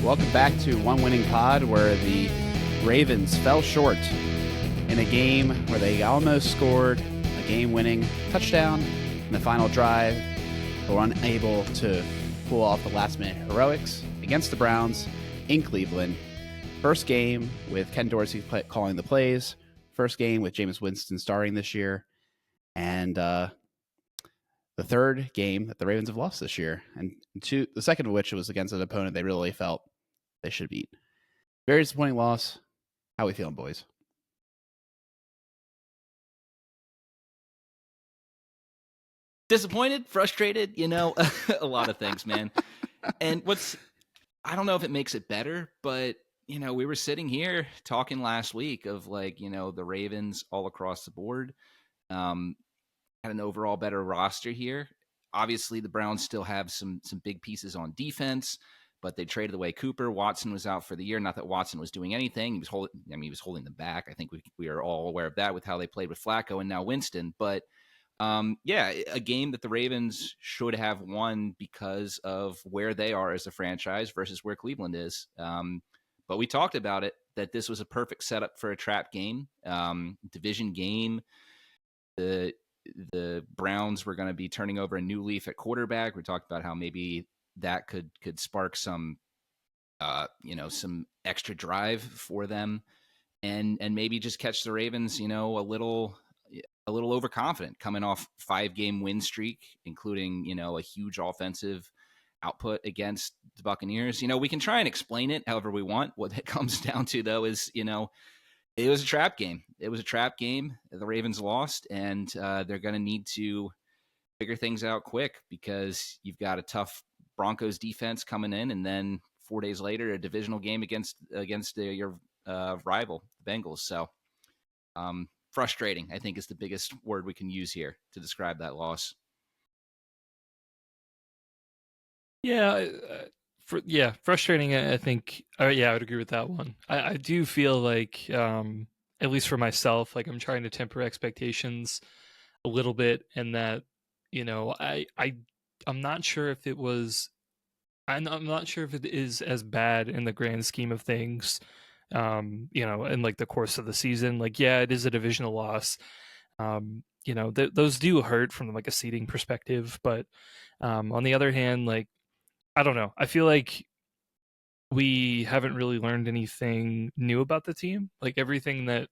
Welcome back to One Winning Pod, where the Ravens fell short in a game where they almost scored a game-winning touchdown in the final drive, but were unable to pull off the last-minute heroics against the Browns in Cleveland. First game with Ken Dorsey calling the plays. First game with Jameis Winston starting this year. And the third game that the Ravens have lost this year. And the second of which was against an opponent they really felt they should beat. Very disappointing loss. How are we feeling, boys? Disappointed, frustrated, a lot of things, man. And I don't know if it makes it better, but, we were sitting here talking last week of the Ravens all across the board had an overall better roster here. Obviously, the Browns still have some big pieces on defense, but they traded away Cooper. Watson was out for the year. Not that Watson was doing anything. He was holding them back. I think we are all aware of that with how they played with Flacco and now Winston. But a game that the Ravens should have won because of where they are as a franchise versus where Cleveland is. But we talked about it, that this was a perfect setup for a trap game, division game. The Browns were going to be turning over a new leaf at quarterback. We talked about how maybe that could spark some extra drive for them, and maybe just catch the Ravens, a little overconfident coming off 5-game win streak, including, a huge offensive output against the Buccaneers. We can try and explain it however we want. What it comes down to, though, is, it was a trap game. It was a trap game. The Ravens lost, and they're going to need to figure things out quick because you've got a tough Broncos defense coming in, and then 4 days later, a divisional game against your rival, the Bengals. So frustrating, I think, is the biggest word we can use here to describe that loss. Frustrating. I think. I would agree with that one. I do feel like, at least for myself, like I'm trying to temper expectations a little bit, and that I'm not sure if it was. I'm not sure if it is as bad in the grand scheme of things. In like the course of the season, it is a divisional loss. Those do hurt from like a seeding perspective, but on the other hand, I don't know. I feel like we haven't really learned anything new about the team. Like everything that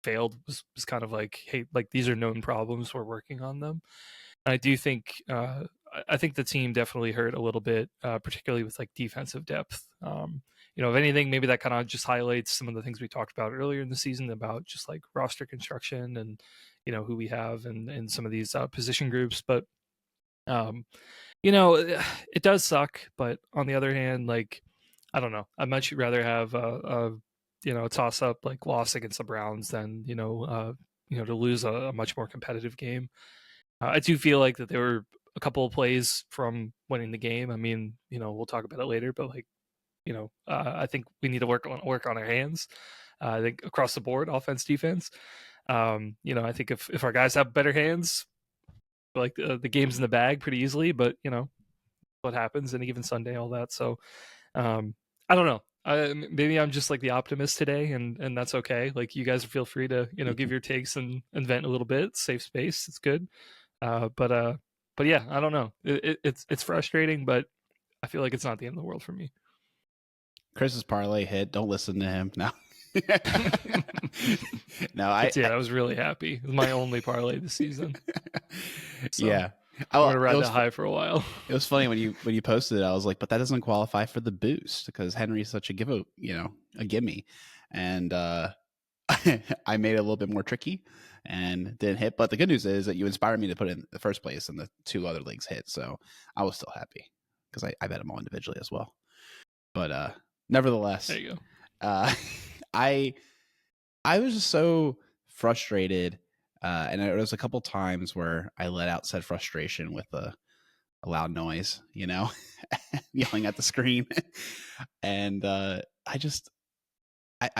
failed was kind of like, hey, like these are known problems. We're working on them. I do think I think the team definitely hurt a little bit, particularly with like defensive depth. If anything, maybe that kind of just highlights some of the things we talked about earlier in the season about just like roster construction and who we have and some of these position groups. But it does suck. But on the other hand, I don't know. I'd much rather have a toss up like loss against the Browns than to lose a much more competitive game. I do feel like that there were a couple of plays from winning the game. I mean, we'll talk about it later, but I think we need to work on our hands. I think across the board, offense, defense. I think if our guys have better hands, like the game's in the bag pretty easily. But what happens, and even Sunday, all that. So I don't know. Maybe I'm just like the optimist today, and that's okay. Like you guys feel free to give your takes and vent a little bit. Safe space. It's good. But yeah, I don't know. It's frustrating, but I feel like it's not the end of the world for me. Chris's parlay hit. Don't listen to him. No. No, I was really happy. It was my only parlay this season. So yeah. I'm gonna ride that high for a while. It was funny when you posted it. I was like, but that doesn't qualify for the boost because Henry's such a gimme, and I made it a little bit more tricky and didn't hit. But the good news is that you inspired me to put it in the first place, and the 2 other leagues hit, so I was still happy because I bet them all individually as well. But nevertheless, there you go. I was just so frustrated. And there was a couple times where I let out said frustration with a loud noise, yelling at the screen. And I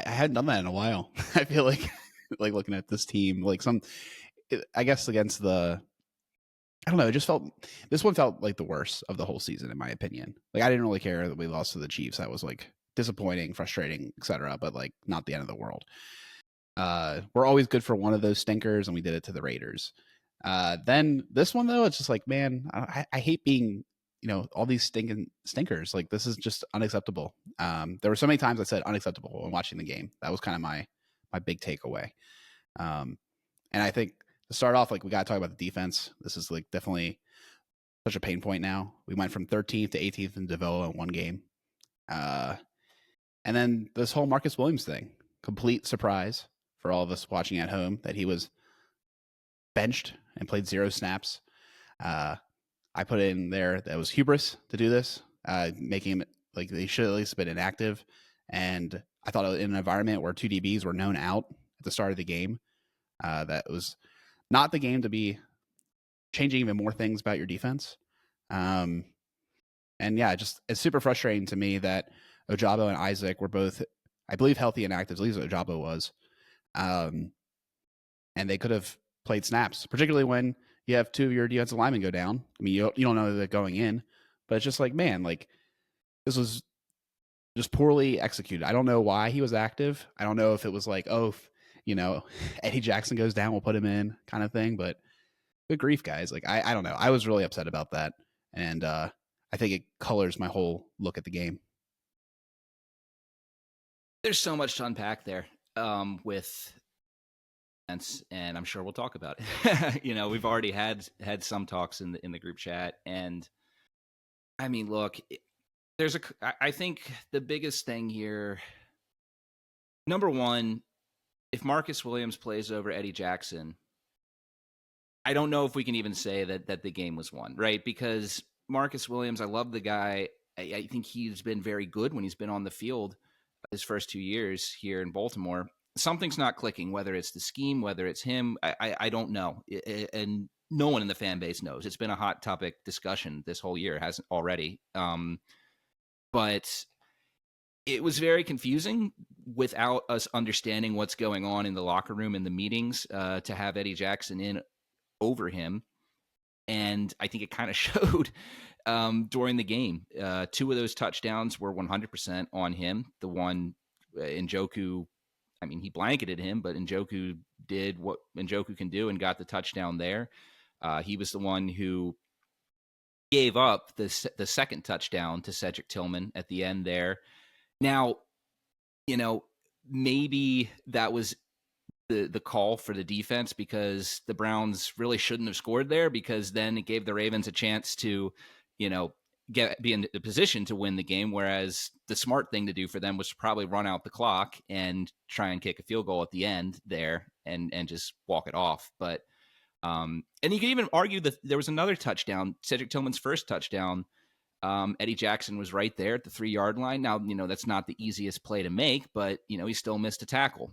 hadn't done that in a while. I feel like looking at this team, I guess against the I don't know. This one felt like the worst of the whole season, in my opinion. Like, I didn't really care that we lost to the Chiefs. That was like disappointing, frustrating, etc. But like, not the end of the world. We're always good for one of those stinkers, and we did it to the Raiders. Then this one though, it's just like, man, I hate being, all these stinking stinkers. Like, this is just unacceptable. There were so many times I said unacceptable when watching the game. That was kind of my big takeaway. And I think to start off, like, we got to talk about the defense. This is like definitely such a pain point now. We went from 13th to 18th in DeVoe in one game. And then this whole Marcus Williams thing, complete surprise for all of us watching at home that he was benched and played 0 snaps. I put in there that it was hubris to do this, making him like they should at least have been inactive. And I thought in an environment where 2 DBs were known out at the start of the game, that was not the game to be changing even more things about your defense. And yeah, it's super frustrating to me that Ojabo and Isaac were both, I believe, healthy and active. At least Ojabo was. And they could have played snaps, particularly when you have 2 of your defensive linemen go down. I mean, you don't know that going in, but it's just like, man, like, this was just poorly executed. I don't know why he was active. I don't know if it was like, Eddie Jackson goes down, we'll put him in kind of thing. But good grief, guys. Like, I don't know. I was really upset about that. And I think it colors my whole look at the game. There's so much to unpack there with, and I'm sure we'll talk about it. We've already had some talks in the group chat, and I mean, look, I think the biggest thing here, number one, if Marcus Williams plays over Eddie Jackson, I don't know if we can even say that the game was won, right? Because Marcus Williams, I love the guy. I think he's been very good when he's been on the field his first 2 years here in Baltimore. Something's not clicking, whether it's the scheme, whether it's him. I don't know. And no one in the fan base knows. It's been a hot topic discussion this whole year, hasn't already. But it was very confusing without us understanding what's going on in the locker room and the meetings to have Eddie Jackson in over him. And I think it kind of showed during the game. 2 of those touchdowns were 100% on him. The one, Njoku, I mean, he blanketed him, but Njoku did what Njoku can do and got the touchdown there. He was the one who gave up the second touchdown to Cedric Tillman at the end there. Now, maybe that was the call for the defense, because the Browns really shouldn't have scored there, because then it gave the Ravens a chance to, be in the position to win the game. Whereas the smart thing to do for them was to probably run out the clock and try and kick a field goal at the end there and just walk it off. But and you can even argue that there was another touchdown, Cedric Tillman's first touchdown. Eddie Jackson was right there at the 3-yard line. Now, that's not the easiest play to make, but, he still missed a tackle.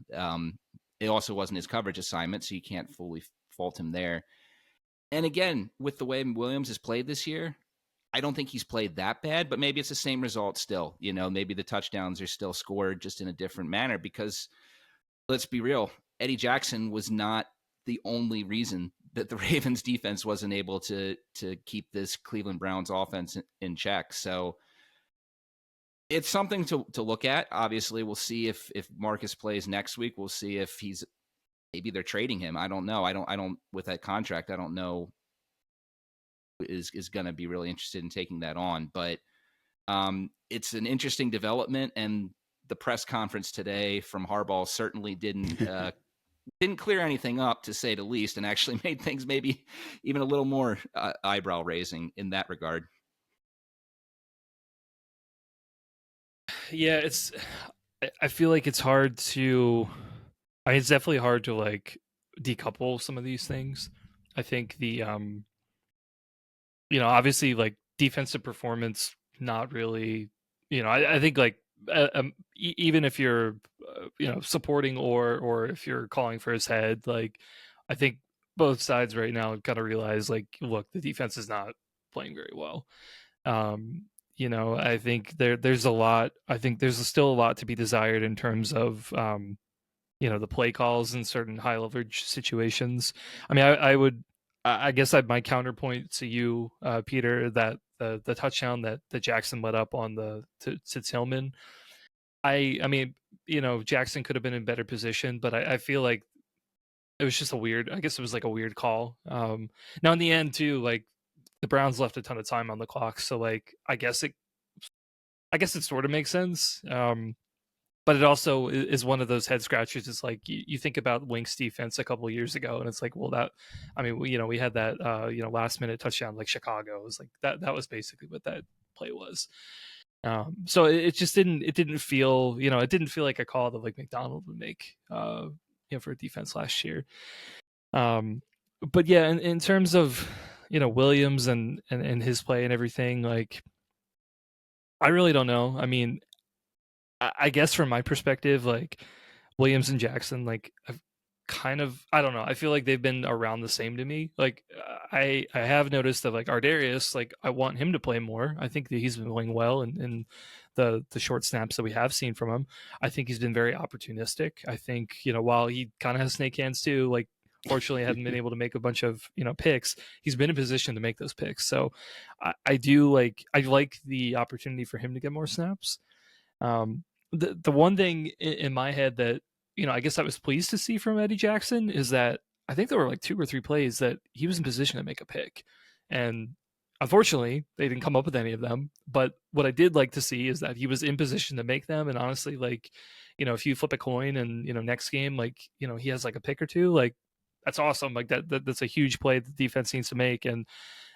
It also wasn't his coverage assignment, so you can't fully fault him there. And again, with the way Williams has played this year, I don't think he's played that bad, but maybe it's the same result still. Maybe the touchdowns are still scored just in a different manner, because let's be real, Eddie Jackson was not the only reason that the Ravens defense wasn't able to keep this Cleveland Browns offense in check. So it's something to look at. Obviously, we'll see if Marcus plays next week. We'll see if maybe they're trading him. I don't know. I don't with that contract, I don't know is going to be really interested in taking that on. But it's an interesting development, and the press conference today from Harbaugh certainly didn't clear anything up, to say the least, and actually made things maybe even a little more eyebrow raising in that regard. Yeah, I feel like it's hard to, it's definitely hard to like decouple some of these things. I think the obviously, like, defensive performance, not really, I think, like, even if you're supporting or if you're calling for his head, like, I think both sides right now gotta realize, like, look, the defense is not playing very well. I think there's a lot. I think there's still a lot to be desired in terms of the play calls in certain high leverage situations. I mean, I would I guess my counterpoint to you, Peter, that the touchdown that Jackson let up on to Tillman, I mean, Jackson could have been in better position, but I feel like it was just I guess it was like a weird call. Now in the end too, like the Browns left a ton of time on the clock, so like I guess it sort of makes sense. But it also is one of those head scratchers. It's like you think about Wink's defense a couple of years ago, and it's like, well, we had that last minute touchdown like Chicago. It was like that was basically what that play was. So it just didn't feel like a call that like McDonald would make for a defense last year. But yeah, in terms of Williams and his play and everything, like I really don't know. I mean, I guess from my perspective, like Williams and Jackson, like I've I don't know. I feel like they've been around the same to me. Like I have noticed that like Ardarius, like I want him to play more. I think that he's been playing well in the short snaps that we have seen from him. I think he's been very opportunistic. I think while he kind of has snake hands too, like fortunately hasn't been able to make a bunch of picks. He's been in position to make those picks. So I like the opportunity for him to get more snaps. The one thing in my head that I guess I was pleased to see from Eddie Jackson is that I think there were like 2 or 3 plays that he was in position to make a pick, and unfortunately they didn't come up with any of them. But what I did like to see is that he was in position to make them, and honestly, like if you flip a coin and next game like he has like a pick or two, like that's awesome. Like that's a huge play the defense needs to make, and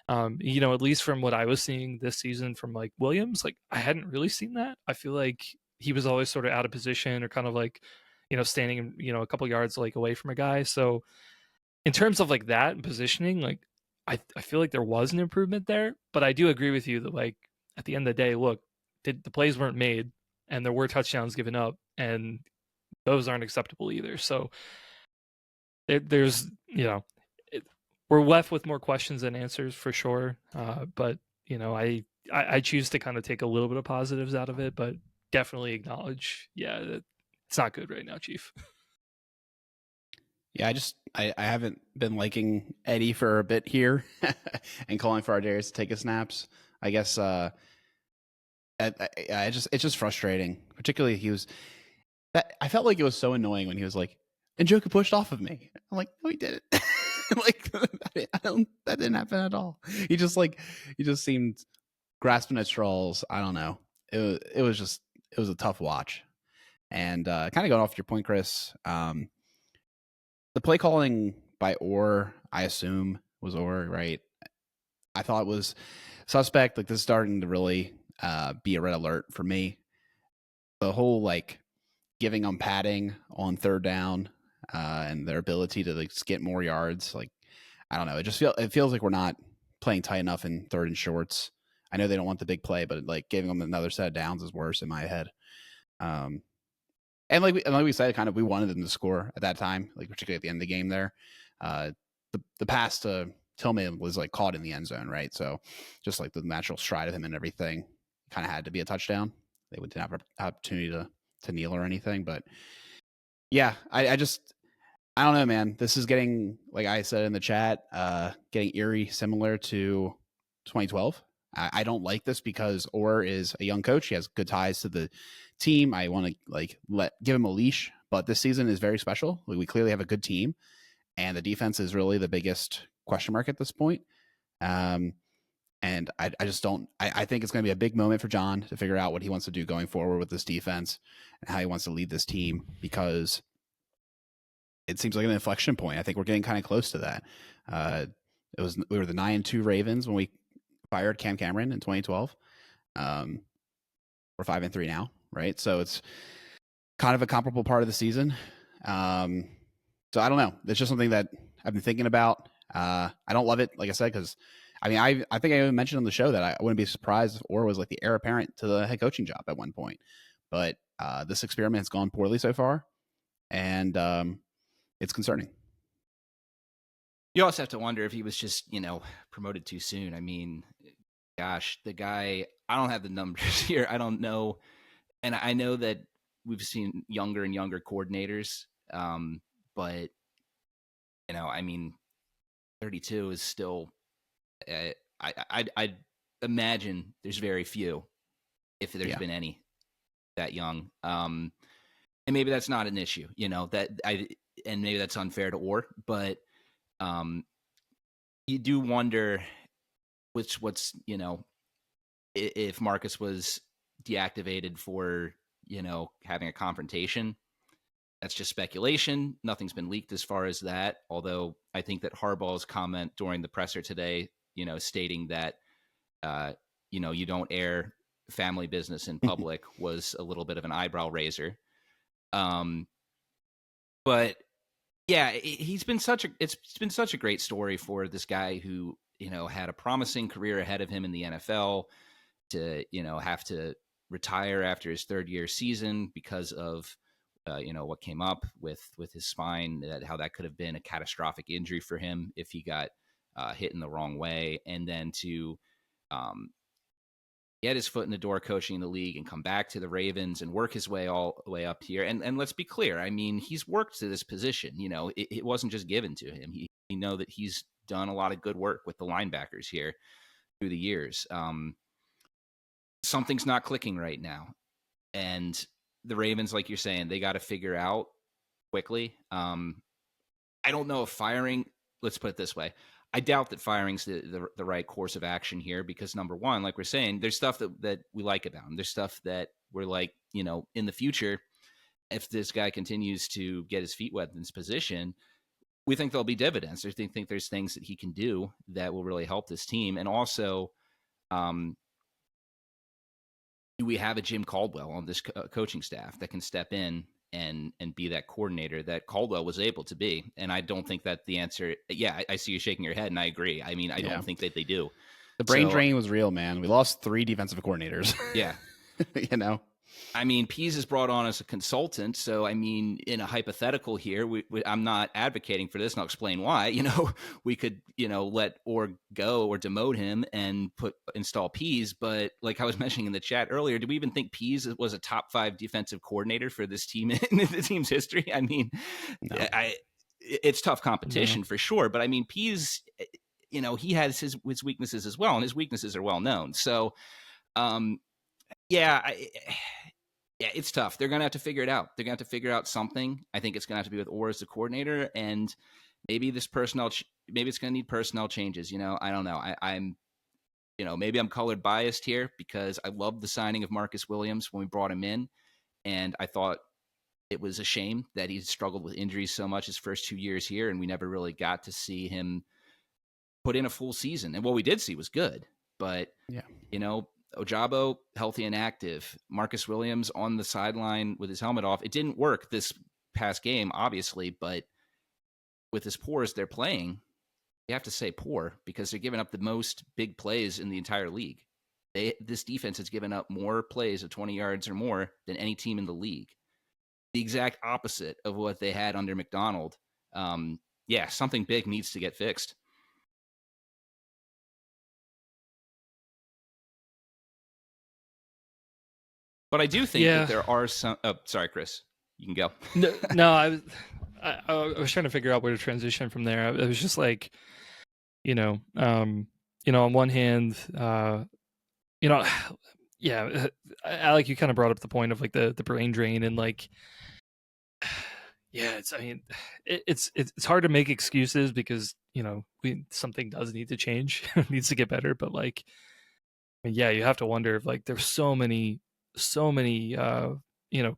at least from what I was seeing this season from like Williams, like I hadn't really seen that. I feel like he was always sort of out of position or kind of like, standing, a couple yards like away from a guy. So in terms of like that and positioning, like I feel like there was an improvement there, but I do agree with you that like at the end of the day, look, the plays weren't made and there were touchdowns given up and those aren't acceptable either. So there's, we're left with more questions than answers for sure. But I choose to kind of take a little bit of positives out of it, but definitely acknowledge, that it's not good right now, Chief. Yeah, I haven't been liking Eddie for a bit here and calling for Ardarius to take his snaps. I guess it's just frustrating. Particularly I felt like it was so annoying when he was like, and Njoku pushed off of me. I'm like, no, he didn't. Like that didn't happen at all. He just seemed grasping at straws. I don't know. It was a tough watch. And kind of going off your point, Chris, the play calling by Orr, I assume was Orr, right? I thought it was suspect. Like this is starting to really be a red alert for me. The whole like giving them padding on third down and their ability to like get more yards. Like I don't know. It feels like we're not playing tight enough in third and shorts. I know they don't want the big play, but like giving them another set of downs is worse in my head. And like we said, kind of we wanted them to score at that time, like particularly at the end of the game there. The pass to Tillman was like caught in the end zone, right? So just like the natural stride of him and everything kind of had to be a touchdown. They wouldn't have an opportunity to kneel or anything. But yeah, I don't know, man. This is getting, like I said in the chat, getting eerie, similar to 2012. I don't like this because Orr is a young coach. He has good ties to the team. I want to like give him a leash, but this season is very special. We clearly have a good team, and the defense is really the biggest question mark at this point. And I just don't. I think it's going to be a big moment for John to figure out what he wants to do going forward with this defense and how he wants to lead this team, because it seems like an inflection point. I think we're getting kind of close to that. We were the 9-2 Ravens when we fired Cam Cameron in 2012. We're 5-3 now, right? So it's kind of a comparable part of the season. So I don't know. It's just something that I've been thinking about. I don't love it, like I said, because I mean, I think I even mentioned on the show that I wouldn't be surprised if Orr was like the heir apparent to the head coaching job at one point. But this experiment has gone poorly so far, and it's concerning. You also have to wonder if he was just, promoted too soon. I mean, gosh, the guy, I don't have the numbers here. I don't know. And I know that we've seen younger and younger coordinators. But, I mean, 32 is still. I imagine there's very few, if there's been any, that young. And maybe that's not an issue, and maybe that's unfair to Orr, but you do wonder if Marcus was deactivated for, having a confrontation. That's just speculation. Nothing's been leaked as far as that. Although I think that Harbaugh's comment during the presser today, stating that, you don't air family business in public was a little bit of an eyebrow raiser. But yeah, it's been such a great story for this guy who, had a promising career ahead of him in the NFL to, have to retire after his third year season because of, what came up with his spine, how that could have been a catastrophic injury for him if he got hit in the wrong way. And then to get his foot in the door coaching in the league and come back to the Ravens and work his way all the way up here. And let's be clear. I mean, he's worked to this position. It wasn't just given to him. You know that he's done a lot of good work with the linebackers here through the years. Something's not clicking right now. And the Ravens, like you're saying, they got to figure out quickly. I don't know if firing, let's put it this way. I doubt that firing's the right course of action here because, number one, like we're saying, there's stuff that we like about him. There's stuff that we're like, in the future, if this guy continues to get his feet wet in this position, we think there'll be dividends. I think there's things that he can do that will really help this team. And also, do we have a Jim Caldwell on this coaching staff that can step in and be that coordinator that Caldwell was able to be? And I don't think that the answer, I see you shaking your head and I agree. I mean, I don't think that they do. The brain drain was real, man. We lost 3 defensive coordinators. Yeah. I mean, Pease is brought on as a consultant. So, I mean, in a hypothetical here, I'm not advocating for this and I'll explain why. We could, let Orr go or demote him and install Pease. But like I was mentioning in the chat earlier, do we even think Pease was a top 5 defensive coordinator for this team in the team's history? I mean, no. It's tough competition for sure. But I mean, Pease, he has his weaknesses as well. And his weaknesses are well known. So, it's tough. They're going to have to figure it out. They're going to have to figure out something. I think it's going to have to be with Orr as the coordinator, and maybe maybe it's going to need personnel changes. I don't know. I'm maybe I'm colored biased here because I loved the signing of Marcus Williams when we brought him in, and I thought it was a shame that he struggled with injuries so much his first 2 years here, and we never really got to see him put in a full season. And what we did see was good, but Ojabo, healthy and active. Marcus Williams on the sideline with his helmet off. It didn't work this past game, obviously, but with as poor as they're playing, you have to say poor because they're giving up the most big plays in the entire league. This defense has given up more plays of 20 yards or more than any team in the league. The exact opposite of what they had under McDonald. Something big needs to get fixed. But I do think that there are some. Oh, sorry, Chris. You can go. No, I was trying to figure out where to transition from there. It was just like, on one hand, Alec, you kind of brought up the point of like the brain drain and like, it's hard to make excuses because something does need to change, it needs to get better. But like, you have to wonder if like there's so many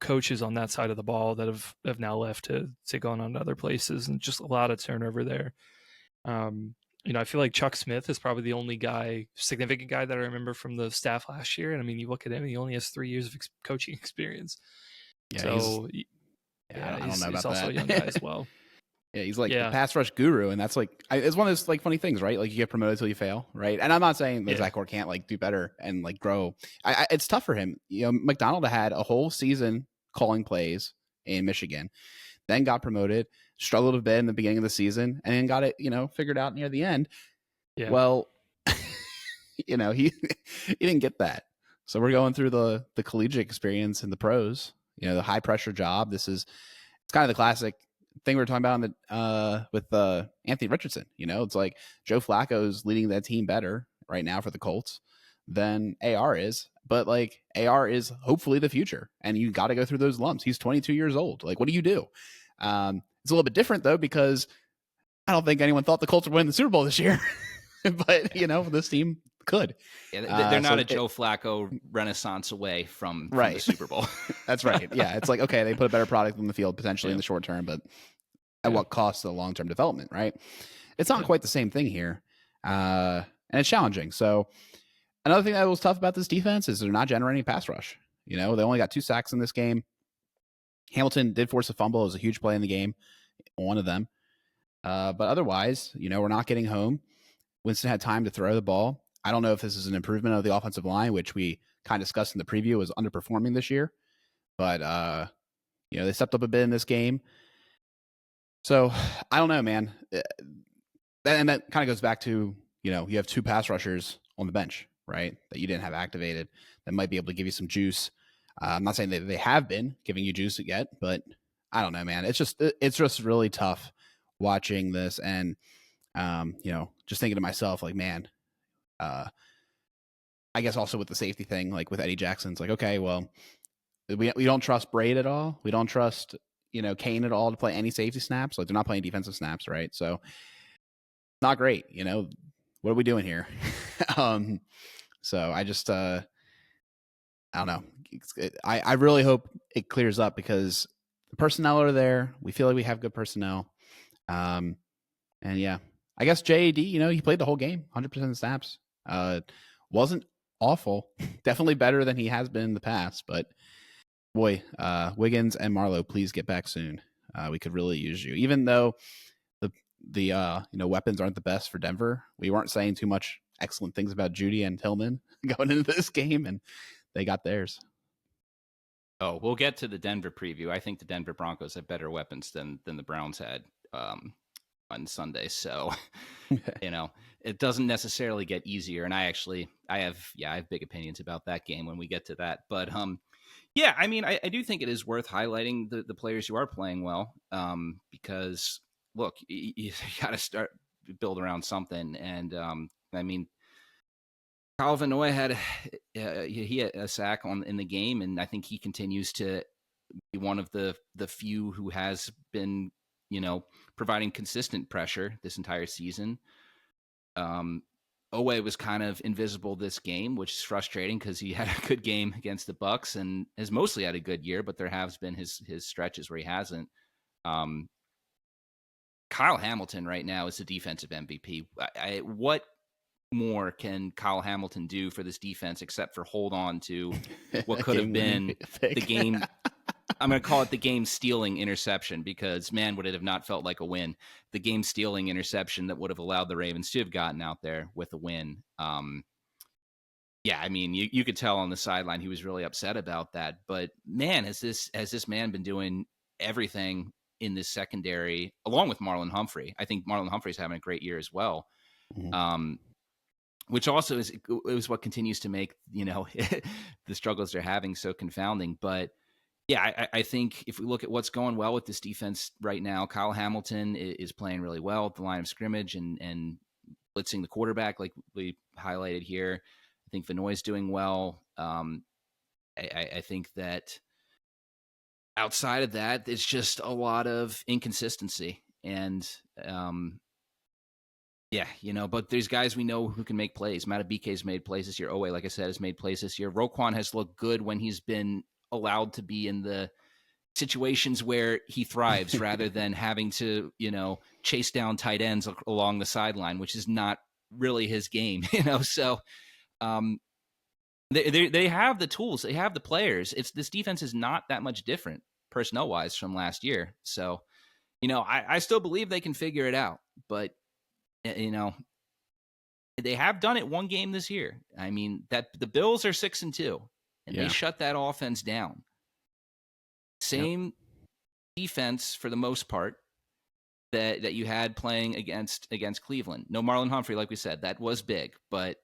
coaches on that side of the ball that have now left to go on to other places, and just a lot of turnover there. I feel like Chuck Smith is probably the only significant guy that I remember from the staff last year. And I mean, you look at him, he only has 3 years of coaching experience. Yeah, so I don't know about he's also that. a young guy as well. Yeah, he's like the pass rush guru, and that's like it's one of those like funny things, right? Like you get promoted till you fail, right? And I'm not saying that Zach Orr can't like do better and like grow. It's tough for him. McDonald had a whole season calling plays in Michigan, then got promoted, struggled a bit in the beginning of the season, and then got it figured out near the end. Yeah. Well, he didn't get that. So we're going through the collegiate experience in the pros. The high pressure job. It's kind of the classic thing we were talking about with Anthony Richardson. It's like Joe Flacco's leading that team better right now for the Colts than AR is, but like AR is hopefully the future, and you got to go through those lumps. He's 22 years old. Like, what do you do? It's a little bit different though, because I don't think anyone thought the Colts would win the Super Bowl this year, but this team could. Yeah, they're not Joe Flacco renaissance away from the Super Bowl. That's right. Yeah, it's like, okay, they put a better product on the field potentially in the short term, but at what cost to the long-term development, right? It's not quite the same thing here, and it's challenging. So another thing that was tough about this defense is they're not generating pass rush. They only got 2 sacks in this game. Hamilton did force a fumble. It was a huge play in the game, one of them. But otherwise, we're not getting home. Winston had time to throw the ball. I don't know if this is an improvement of the offensive line, which we kind of discussed in the preview was underperforming this year. But, they stepped up a bit in this game. So I don't know, man. And that kind of goes back to, you have 2 pass rushers on the bench, right, that you didn't have activated that might be able to give you some juice. I'm not saying that they have been giving you juice yet, but I don't know, man. It's just really tough watching this and, just thinking to myself, like, man, I guess also with the safety thing, like with Eddie Jackson, it's like, okay, well, we don't trust Braid at all. We don't trust, Kane at all to play any safety snaps. Like, they're not playing defensive snaps, right? So not great. What are we doing here? So I just, I don't know. I really hope it clears up because the personnel are there. We feel like we have good personnel. And yeah, I guess JAD, he played the whole game, 100% of the snaps. Wasn't awful. Definitely better than he has been in the past. But boy, Wiggins and Marlowe, please get back soon. We could really use you. Even though the weapons aren't the best for Denver, we weren't saying too much excellent things about Judy and Tillman going into this game, and they got theirs. Oh, we'll get to the Denver preview. I think the Denver Broncos have better weapons than the Browns had on Sunday. So, it doesn't necessarily get easier. And I have big opinions about that game when we get to that. But yeah, I mean, I do think it is worth highlighting the players who are playing well, because look, you got to build around something. And I mean, Kyle Van Noy he had a sack in the game, and I think he continues to be one of the few who has been, providing consistent pressure this entire season. Owe was kind of invisible this game, which is frustrating because he had a good game against the Bucs and has mostly had a good year, but there has been his stretches where he hasn't. Kyle Hamilton right now is the defensive MVP. What more can Kyle Hamilton do for this defense except for hold on to what could have been the game? I'm going to call it the game-stealing interception because, man, would it have not felt like a win. The game-stealing interception that would have allowed the Ravens to have gotten out there with a win. Yeah, I mean, you could tell on the sideline he was really upset about that. But, man, has this man been doing everything in this secondary, along with Marlon Humphrey. I think Marlon Humphrey's having a great year as well. Mm-hmm. Which also is what continues to make, the struggles they're having so confounding. But, yeah, I think if we look at what's going well with this defense right now, Kyle Hamilton is playing really well at the line of scrimmage and blitzing the quarterback like we highlighted here. I think Van Noy's doing well. I think that outside of that, it's just a lot of inconsistency. And, but there's guys we know who can make plays. Matabike's made plays this year. Owe, like I said, has made plays this year. Roquan has looked good when he's been allowed to be in the situations where he thrives rather than having to, chase down tight ends along the sideline, which is not really his game, So they have the tools. They have the players. This defense is not that much different personnel-wise from last year. So, I still believe they can figure it out. But, they have done it one game this year. I mean, that the Bills are 6-2. And they shut that offense down. Same defense for the most part that you had playing against Cleveland. No Marlon Humphrey, like we said, that was big. But,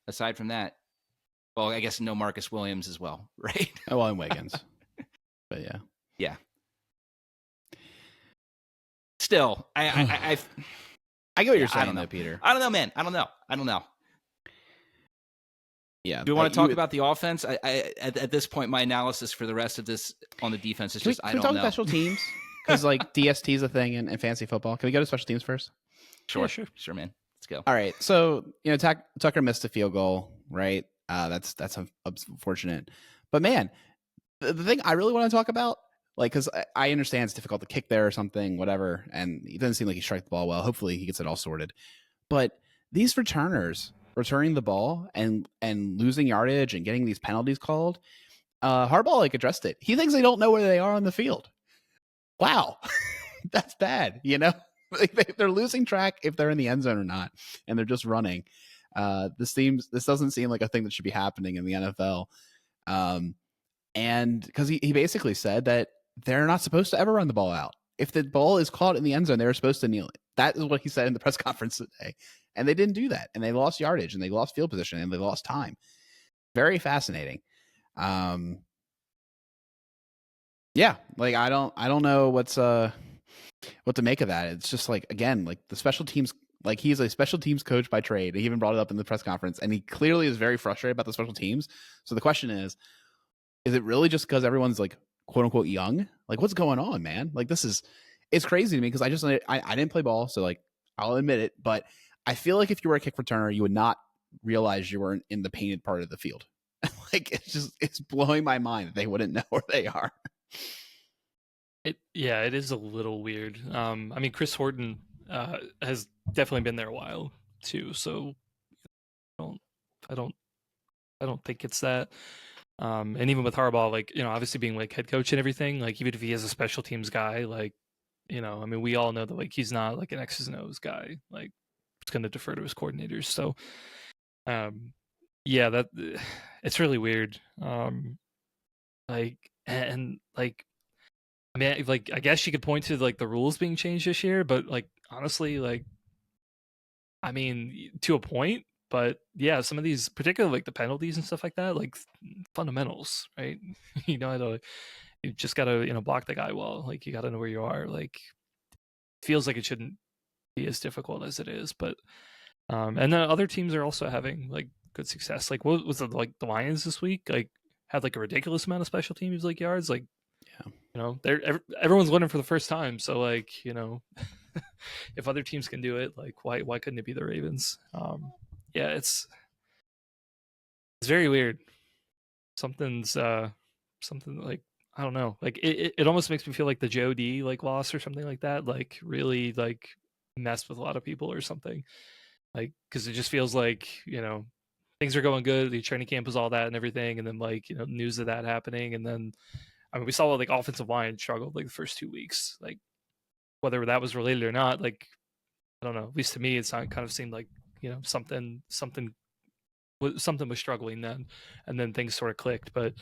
aside from that, well, I guess no Marcus Williams as well, right? Oh, well, and Wiggins. But yeah. Yeah. still, I get what you're I saying, don't know, though, Peter. I don't know, man. I don't know. Yeah. Do you want to talk about the offense? At this point, my analysis for the rest of this on the defense is Can we talk special teams? Because like DST is a thing in fantasy football. Can we go to special teams first? Sure, man. Let's go. All right. So Tucker missed a field goal, right? That's unfortunate. But man, the thing I really want to talk about, like, because I understand it's difficult to kick there or something, whatever, and he doesn't seem like he struck the ball well. Hopefully, he gets it all sorted. But these returners returning the ball and losing yardage and getting these penalties called, Harbaugh like addressed it. He thinks they don't know where they are on the field. Wow, that's bad. Like they're losing track if they're in the end zone or not, and they're just running. This doesn't seem like a thing that should be happening in the NFL. And because he basically said that they're not supposed to ever run the ball out. If the ball is caught in the end zone, they're supposed to kneel it. That is what he said in the press conference today. And they didn't do that. And they lost yardage and they lost field position and they lost time. Very fascinating. Yeah, like I don't know what to make of that. It's just like, again, like the special teams, like he's a special teams coach by trade. He even brought it up in the press conference, and he clearly is very frustrated about the special teams. So the question is it really just because everyone's like quote unquote young? Like what's going on, man? Like it's crazy to me because I didn't play ball, so like I'll admit it, but I feel like if you were a kick returner, you would not realize you weren't in the painted part of the field. Like it's blowing my mind that they wouldn't know where they are. It is a little weird. I mean, Chris Horton has definitely been there a while too, so I don't think it's that. And even with Harbaugh, like, obviously being like head coach and everything, like even if he is a special teams guy, like, I mean, we all know that like he's not like an X's and O's guy. Like, it's going to defer to his coordinators. So, yeah, that it's really weird. Like, and like, I mean, like, I guess you could point to like the rules being changed this year, but like, honestly, like, I mean, to a point, but yeah, some of these, particularly like the penalties and stuff like that, like fundamentals, right? You just gotta, block the guy well. Like, you gotta know where you are. Like, feels like it shouldn't be as difficult as it is, but and then other teams are also having like good success. Like, what was it, like the Lions this week? Like, had like a ridiculous amount of special teams like yards. Like, they're everyone's winning for the first time. So like, if other teams can do it, like why couldn't it be the Ravens? Yeah, it's very weird. Something like, I don't know. Like it almost makes me feel like the Joe D like loss or something like that. Like really like messed with a lot of people or something. Like, because it just feels like, things are going good. The training camp was all that and everything, and then like, news of that happening, and then I mean we saw like offensive line struggled like the first 2 weeks. Like, whether that was related or not, like, I don't know. At least to me, kind of seemed like, something was struggling then, and then things sort of clicked. But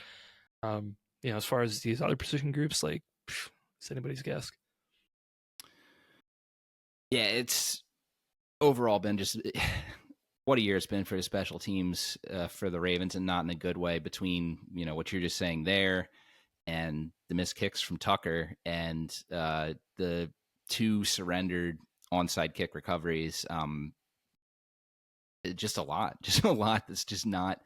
as far as these other position groups, like, it's anybody's guess. Yeah, it's overall been just what a year it's been for the special teams for the Ravens, and not in a good way. Between what you're just saying there, and the missed kicks from Tucker, and the 2 surrendered onside kick recoveries. Just a lot that's just not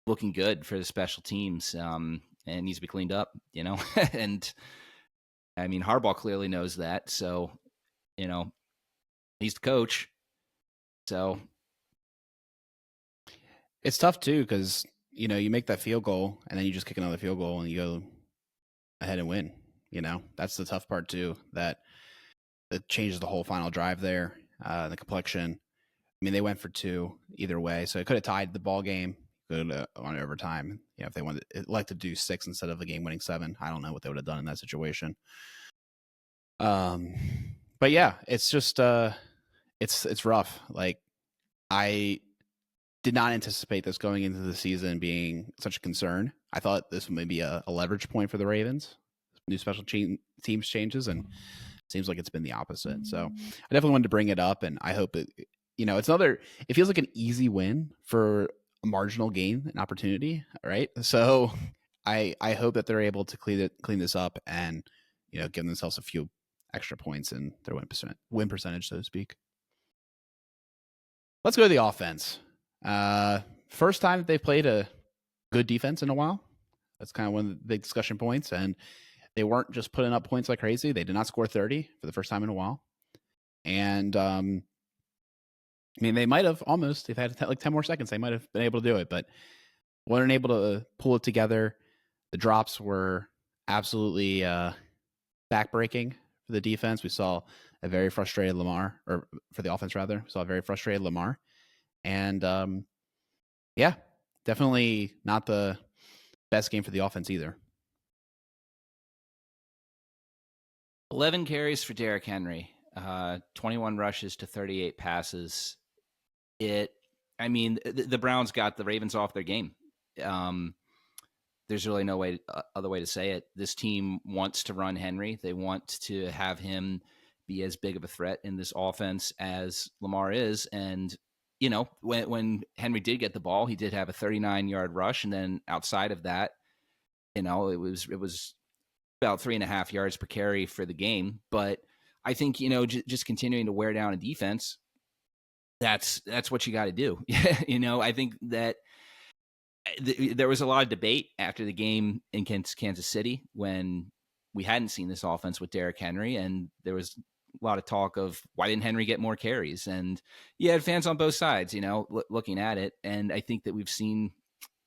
looking good for the special teams, and needs to be cleaned up, and I mean, Harbaugh clearly knows that. So, he's the coach. So it's tough too, because, you make that field goal and then you just kick another field goal and you go ahead and win. That's the tough part too, that it changes the whole final drive there, the complexion. I mean, they went for 2 either way, so it could have tied the ball game, could have on overtime. If they wanted, like to do 6 instead of the game-winning 7, I don't know what they would have done in that situation. But yeah, it's just it's rough. Like, I did not anticipate this going into the season being such a concern. I thought this would maybe a leverage point for the Ravens. New special teams changes, and it seems like it's been the opposite. So I definitely wanted to bring it up, and I hope it feels like an easy win for a marginal gain, an opportunity, right? So I hope that they're able to clean this up and, give themselves a few extra points in their win percentage, so to speak. Let's go to the offense. First time that they've played a good defense in a while. That's kind of one of the big discussion points. And they weren't just putting up points like crazy. They did not score 30 for the first time in a while. And I mean, they might have almost, if they had like 10 more seconds, they might have been able to do it, but weren't able to pull it together. The drops were absolutely backbreaking for the defense. We saw a very frustrated Lamar, or for the offense rather. We saw a very frustrated Lamar. And yeah, definitely not the best game for the offense either. 11 carries for Derrick Henry, 21 rushes to 38 passes. I mean, the Browns got the Ravens off their game. There's really no other way to say it. This team wants to run Henry. They want to have him be as big of a threat in this offense as Lamar is. And, you know, when Henry did get the ball, he did have a 39-yard rush. And then outside of that, you know, it was about 3.5 yards per carry for the game. But I think, you know, just continuing to wear down a defense, that's what you got to do. You know, I think that there was a lot of debate after the game in Kansas City when we hadn't seen this offense with Derrick Henry, and there was a lot of talk of why didn't Henry get more carries? And you had fans on both sides, you know, looking at it. And I think that we've seen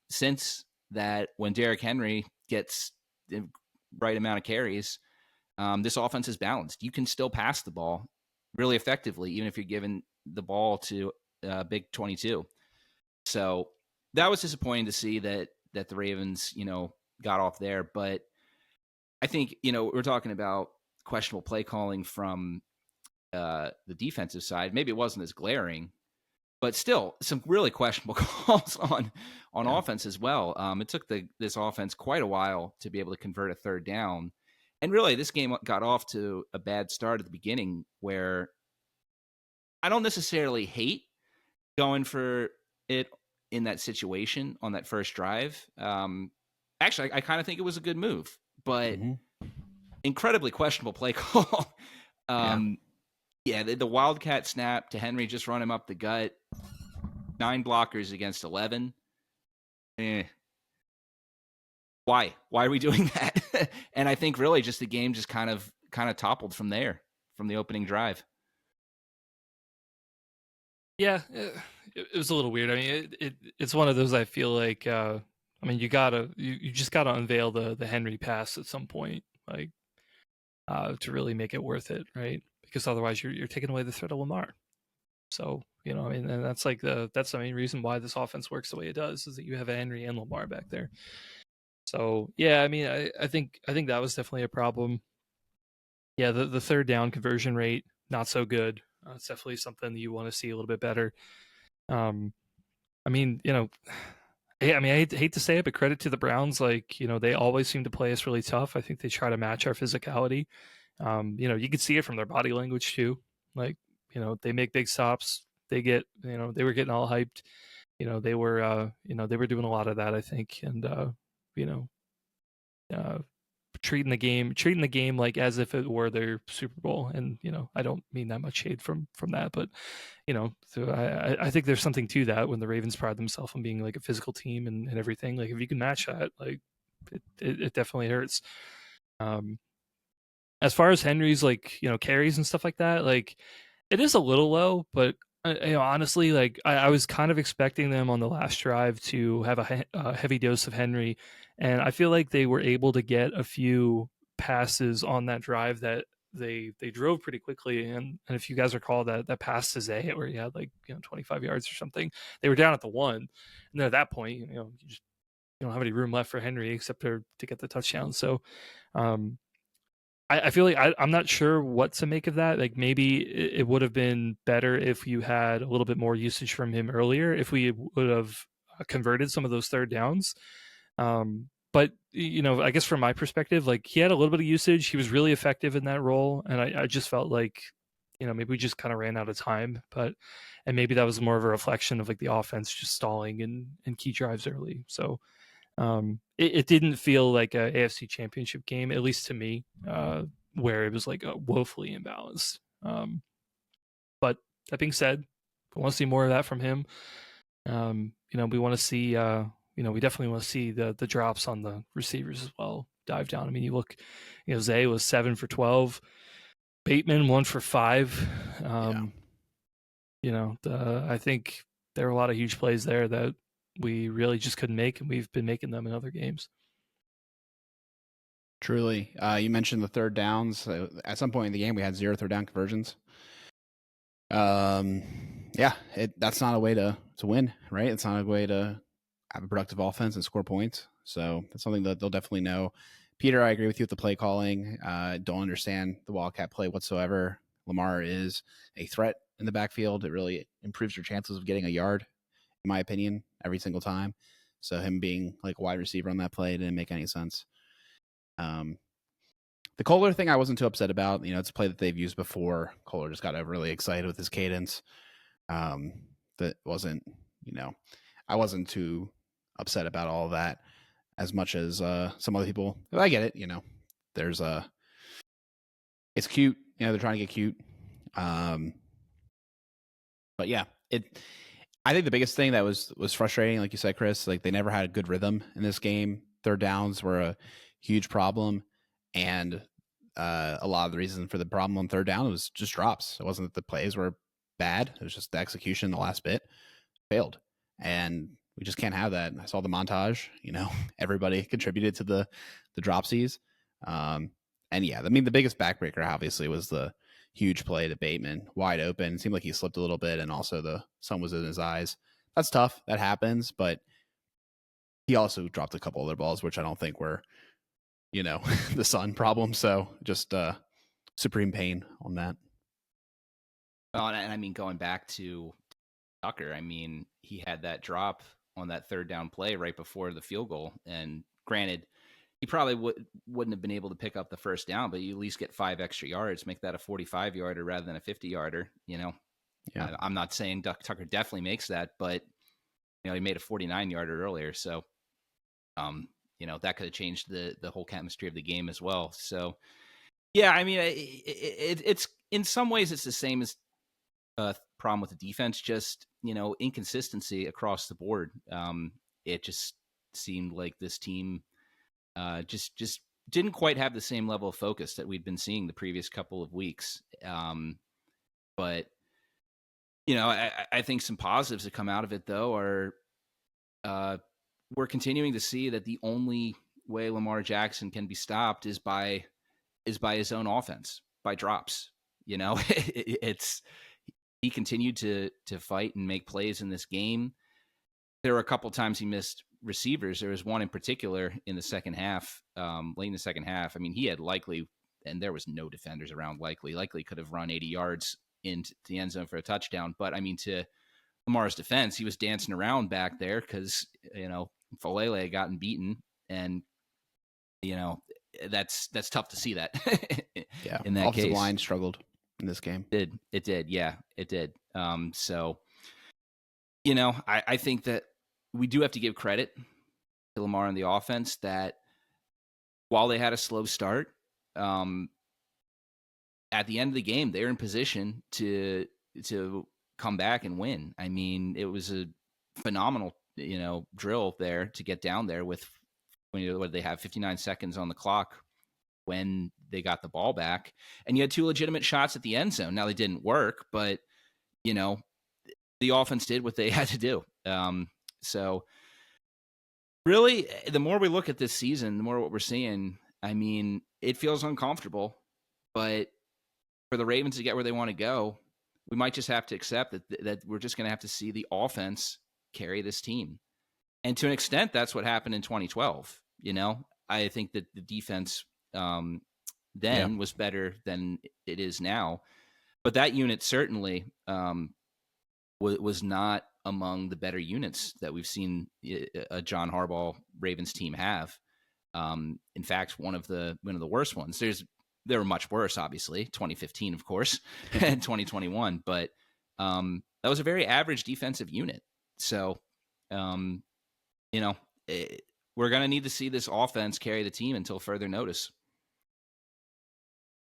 since that when Derrick Henry gets the right amount of carries, this offense is balanced. You can still pass the ball really effectively, even if you're giving the ball to Big 22. So that was disappointing to see that the Ravens, you know, got off there. But I think, you know, we're talking about questionable play calling from the defensive side. Maybe it wasn't as glaring, but still some really questionable calls on offense as well. It took this offense quite a while to be able to convert a third down. And really, this game got off to a bad start at the beginning where I don't necessarily hate going for it in that situation on that first drive. Actually, I kind of think it was a good move, but incredibly questionable play call. The Wildcat snap to Henry, just run him up the gut. 9 blockers against 11. Why are we doing that? And I think really just the game just kind of toppled from there, from the opening drive. Yeah, it was a little weird. I mean, it's one of those, I feel like, I mean, you just gotta unveil the Henry pass at some point, like, to really make it worth it, right? Because otherwise you're taking away the threat of Lamar. So, you know, I mean, and that's like that's the main reason why this offense works the way it does, is that you have Henry and Lamar back there. So yeah, I mean, I think that was definitely a problem. Yeah, the third down conversion rate, not so good. It's definitely something that you want to see a little bit better. I mean, you know, I hate to say it, but credit to the Browns. Like, you know, they always seem to play us really tough. I think they try to match our physicality. You know, you could see it from their body language too. Like, you know, they make big stops. They get, you know, they were getting all hyped. You know, they were doing a lot of that, I think. And, you know, treating the game like as if it were their Super Bowl. And, you know, I don't mean that much shade from that, but, you know, so I think there's something to that when the Ravens pride themselves on being like a physical team and everything. Like, if you can match that, like, it definitely hurts. As far as Henry's, like, you know, carries and stuff like that, like, it is a little low, but you know, honestly, like, I was kind of expecting them on the last drive to have a heavy dose of Henry, and I feel like they were able to get a few passes on that drive that they drove pretty quickly. And if you guys recall that pass to Zay where he had, like, you know, 25 yards or something, they were down at the 1, and then at that point, you know, you don't have any room left for Henry except to get the touchdown. So I feel like I'm not sure what to make of that. Like, maybe it would have been better if you had a little bit more usage from him earlier, if we would have converted some of those third downs. But, you know, I guess from my perspective, like, he had a little bit of usage. He was really effective in that role. And I just felt like, you know, maybe we just kind of ran out of time. And maybe that was more of a reflection of, like, the offense just stalling in key drives early. So it didn't feel like a AFC Championship game, at least to me. where it was like woefully imbalanced. But that being said, we want to see more of that from him. We want to see, we definitely want to see the drops on the receivers as well dive down. I mean, you look, Zay was 7 for 12, Bateman 1 for 5. I think there were a lot of huge plays there that we really just couldn't make, and we've been making them in other games. Truly. You mentioned the third downs. At some point in the game, we had 0 third down conversions. That's not a way to win, right? It's not a way to have a productive offense and score points. So that's something that they'll definitely know. Peter, I agree with you with the play calling. Don't understand the Wildcat play whatsoever. Lamar is a threat in the backfield. It really improves your chances of getting a yard, in my opinion, every single time. So him being like a wide receiver on that play didn't make any sense. The Kohler thing I wasn't too upset about. It's a play that they've used before. Kohler just got overly excited with his cadence. That wasn't, I wasn't too upset about all of that as much as some other people. I get it. There's it's cute. They're trying to get cute. But yeah, I think the biggest thing that was frustrating, like you said, Chris, like they never had a good rhythm in this game. Third downs were a huge problem. And a lot of the reason for the problem on third down was just drops. It wasn't that the plays were bad. It was just the execution, the last bit failed. And we just can't have that. I saw the montage, everybody contributed to the dropsies. And yeah, I mean, the biggest backbreaker obviously was the huge play to Bateman, wide open. It seemed like he slipped a little bit, and also the sun was in his eyes. That's tough. That happens, but he also dropped a couple other balls, which I don't think were, the sun problem. So just supreme pain on that. Well, and I mean, going back to Tucker, I mean, he had that drop on that third down play right before the field goal. And granted, he probably wouldn't have been able to pick up the first down, but you at least get 5 extra yards, make that a 45-yarder rather than a 50-yarder, Yeah. I'm not saying Tucker definitely makes that, but, he made a 49-yarder earlier. So, that could have changed the whole chemistry of the game as well. So, yeah, I mean, it's in some ways it's the same as problem with the defense, just, inconsistency across the board. It just seemed like this team just didn't quite have the same level of focus that we'd been seeing the previous couple of weeks. But, I think some positives that come out of it, though, are we're continuing to see that the only way Lamar Jackson can be stopped is by his own offense, by drops. It's he continued to fight and make plays in this game. There were a couple times he missed receivers. There was one in particular in the second half, late in the second half. I mean, he had Likely, and there was no defenders around Likely. Likely could have run 80 yards into the end zone for a touchdown. But, I mean, to Lamar's defense, he was dancing around back there because, Folele had gotten beaten. And, that's tough to see that. Yeah, in that offensive case. line struggled in this game. It did. Yeah, it did. So, I think that we do have to give credit to Lamar on the offense that while they had a slow start, at the end of the game, they're in position to come back and win. I mean, it was a phenomenal, drill there to get down there with when they have 59 seconds on the clock when they got the ball back, and you had 2 legitimate shots at the end zone. Now they didn't work, but the offense did what they had to do. So really, the more we look at this season, the more what we're seeing, I mean, it feels uncomfortable, but for the Ravens to get where they want to go, we might just have to accept that we're just going to have to see the offense carry this team. And to an extent, that's what happened in 2012. I think that the defense was better than it is now. But that unit certainly was not among the better units that we've seen a John Harbaugh Ravens team have. In fact, one of the worst ones. There were much worse, obviously, 2015, of course, and 2021. But that was a very average defensive unit. So, we're going to need to see this offense carry the team until further notice.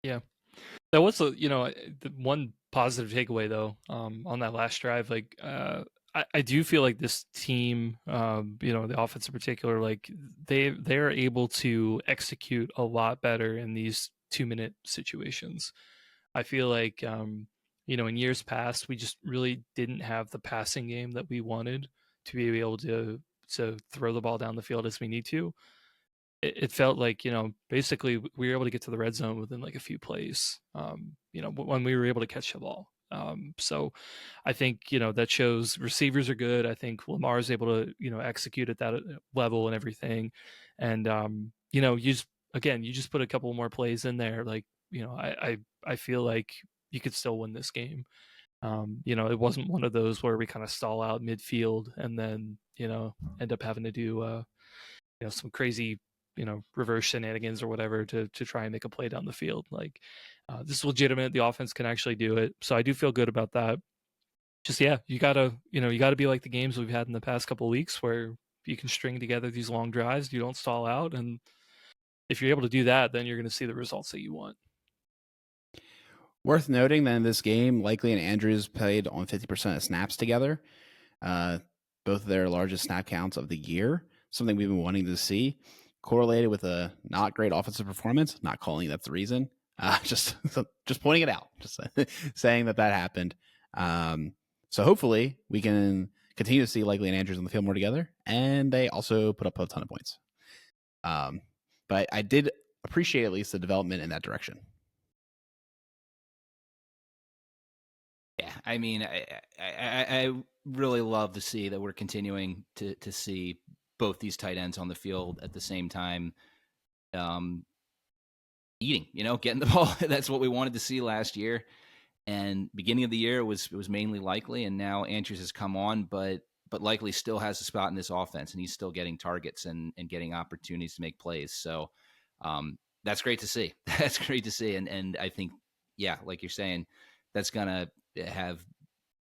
Yeah. That was the one positive takeaway though, on that last drive. Like, I do feel like this team, the offense in particular, like they're able to execute a lot better in these 2-minute situations. I feel like, in years past, we just really didn't have the passing game that we wanted to be able to throw the ball down the field as we need to. It felt like, basically we were able to get to the red zone within like a few plays, when we were able to catch the ball. So I think, that shows receivers are good. I think Lamar's able to, execute at that level and everything. And, you just put a couple more plays in there. Like, I feel like you could still win this game. It wasn't one of those where we kind of stall out midfield and then, end up having to do, some crazy, reverse shenanigans or whatever to try and make a play down the field. Like, this is legitimate. The offense can actually do it. So I do feel good about that. Just, yeah, you gotta be like the games we've had in the past couple of weeks where you can string together these long drives, you don't stall out. And if you're able to do that, then you're going to see the results that you want. Worth noting that in this game, Likely and Andrews played on 50% of snaps together. Both of their largest snap counts of the year, something we've been wanting to see, correlated with a not great offensive performance. Not calling that's the reason, just pointing it out, just saying that happened. So hopefully we can continue to see Likely and Andrews on the field more together, and they also put up a ton of points. But I did appreciate at least the development in that direction. Yeah, I mean, I really love to see that we're continuing to see both these tight ends on the field at the same time, eating, getting the ball. That's what we wanted to see last year. And beginning of the year it was mainly Likely, and now Andrews has come on, but Likely still has a spot in this offense, and he's still getting targets and getting opportunities to make plays. So that's great to see. That's great to see, and I think, yeah, like you're saying, that's gonna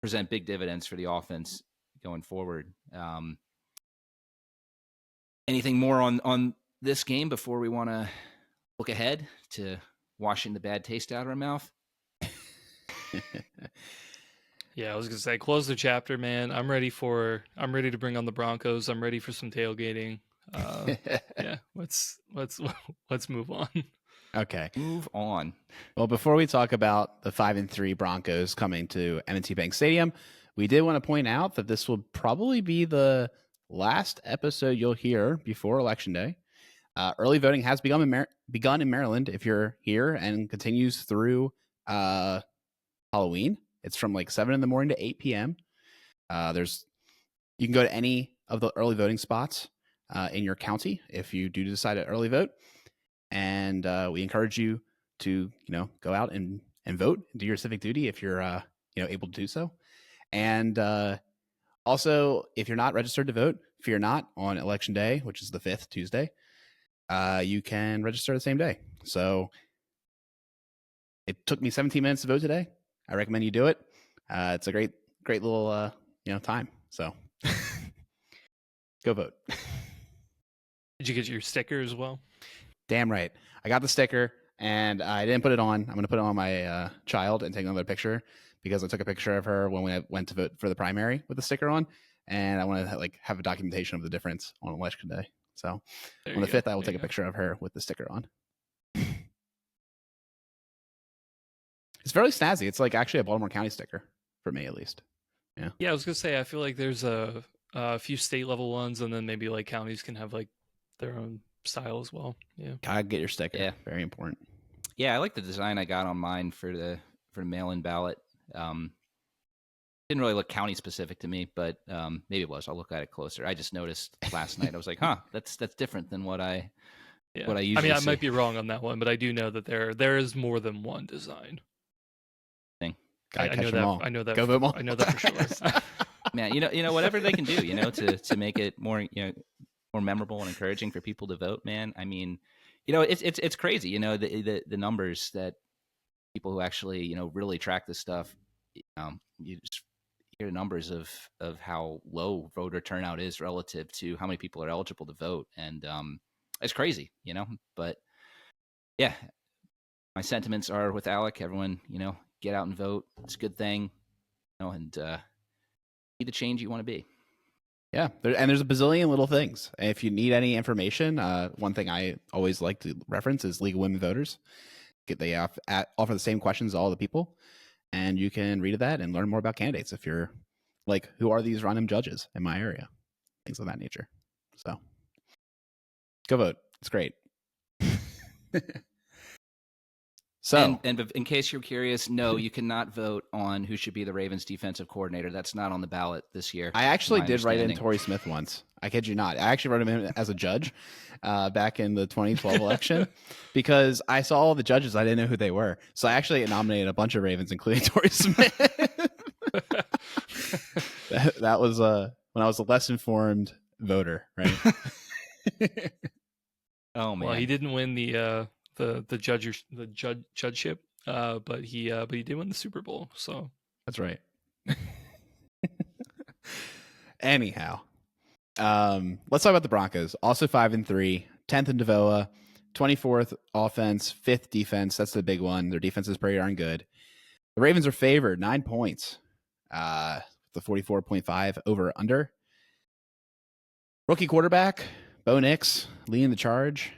present big dividends for the offense going forward. Anything more on this game before we want to look ahead to washing the bad taste out of our mouth? Yeah, I was gonna say, close the chapter, man. I'm ready to bring on the Broncos. I'm ready for some tailgating. Yeah, let's move on. Okay. Move on. Well, before we talk about the 5-3 Broncos coming to M&T Bank Stadium, we did want to point out that this will probably be the last episode you'll hear before Election Day. Early voting has begun in Maryland if you're here, and continues through Halloween. It's from like 7 in the morning to 8 p.m. You can go to any of the early voting spots in your county if you do decide to early vote. And we encourage you to, go out and vote, do your civic duty if you're, able to do so. And also, if you're not registered to vote, fear not, on Election Day, which is the 5th Tuesday, you can register the same day. So it took me 17 minutes to vote today. I recommend you do it. It's a great little, time. So go vote. Did you get your sticker as well? Damn right. I got the sticker, and I didn't put it on. I'm going to put it on my child and take another picture, because I took a picture of her when we went to vote for the primary with the sticker on, and I want to have a documentation of the difference on Election Day. So on the 5th, I will take a picture of her with the sticker on. It's fairly snazzy. It's like actually a Baltimore County sticker for me, at least. Yeah. Yeah, I was gonna say, I feel like there's a few state level ones, and then maybe like counties can have like their own style as well. Yeah. Gotta get your sticker. Yeah. Very important. Yeah, I like the design I got on mine for the mail-in ballot. Didn't really look county specific to me, but maybe it was. I'll look at it closer. I just noticed last night. I was like, huh, that's different than what I usually see. I might be wrong on that one, but I do know that there is more than one design. I know that. Go vote more. I know that for sure. Man, whatever they can do, to make it more, more memorable and encouraging for people to vote, man. I mean, it's crazy, the numbers that people who actually, really track this stuff, you just hear numbers of how low voter turnout is relative to how many people are eligible to vote. And it's crazy, but yeah, my sentiments are with Alec. Everyone, get out and vote. It's a good thing, and be the change you want to be. Yeah, and there's a bazillion little things. If you need any information, one thing I always like to reference is League of Women Voters. They offer the same questions to all the people, and you can read that and learn more about candidates if you're like, who are these random judges in my area? Things of that nature. So go vote. It's great. So, and in case you're curious, no, you cannot vote on who should be the Ravens defensive coordinator. That's not on the ballot this year. I actually did write in Torrey Smith once. I kid you not. I actually wrote him in as a judge back in the 2012 election because I saw all the judges. I didn't know who they were. So I actually nominated a bunch of Ravens, including Torrey Smith. that was when I was a less informed voter, right? Oh man. Well, he didn't win the judgeship, but he did win the Super Bowl. So that's right. Anyhow, let's talk about the Broncos. Also 5-3, 10th in DVOA, 24th offense, 5th defense. That's the big one. Their defense is pretty darn good. The Ravens are favored 9 points. The 44.5 over under. Rookie quarterback Bo Nix leading the charge.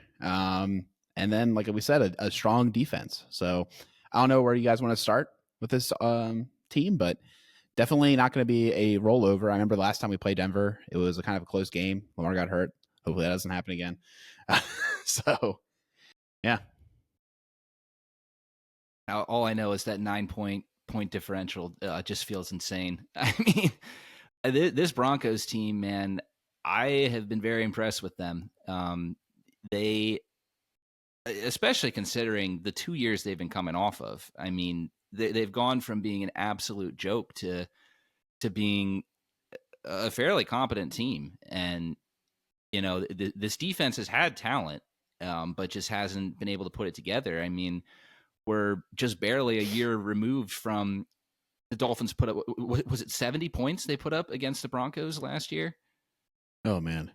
And then, like we said, a strong defense. So I don't know where you guys want to start with this team, but definitely not going to be a rollover. I remember the last time we played Denver, it was a kind of a close game. Lamar got hurt. Hopefully that doesn't happen again. So, yeah. All I know is that 9-point differential just feels insane. I mean, this Broncos team, man, I have been very impressed with them. They, especially considering the 2 years they've been coming off of. I mean, they've gone from being an absolute joke to being a fairly competent team. And, this defense has had talent, but just hasn't been able to put it together. I mean, we're just barely a year removed from the Dolphins put up, was it 70 points they put up against the Broncos last year? Oh, man.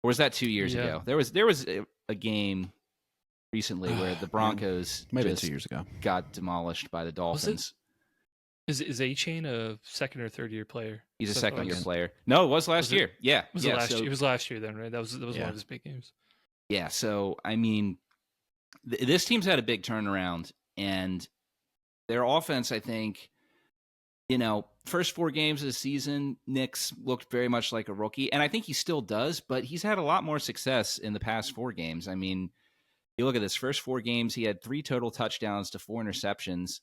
Or was that 2 years ago? There was a game recently where the Broncos maybe 2 years ago got demolished by the Dolphins. Is A-Chain a second or third year player? He's a second year player. No, it was last year. Yeah. Was it last year? It was last year then, right? That was one of his big games. Yeah. So, I mean, this team's had a big turnaround, and their offense, I think, first 4 games of the season, Nix looked very much like a rookie, and I think he still does, but he's had a lot more success in the past 4 games. I mean, you look at this first 4 games, he had 3 total touchdowns to 4 interceptions.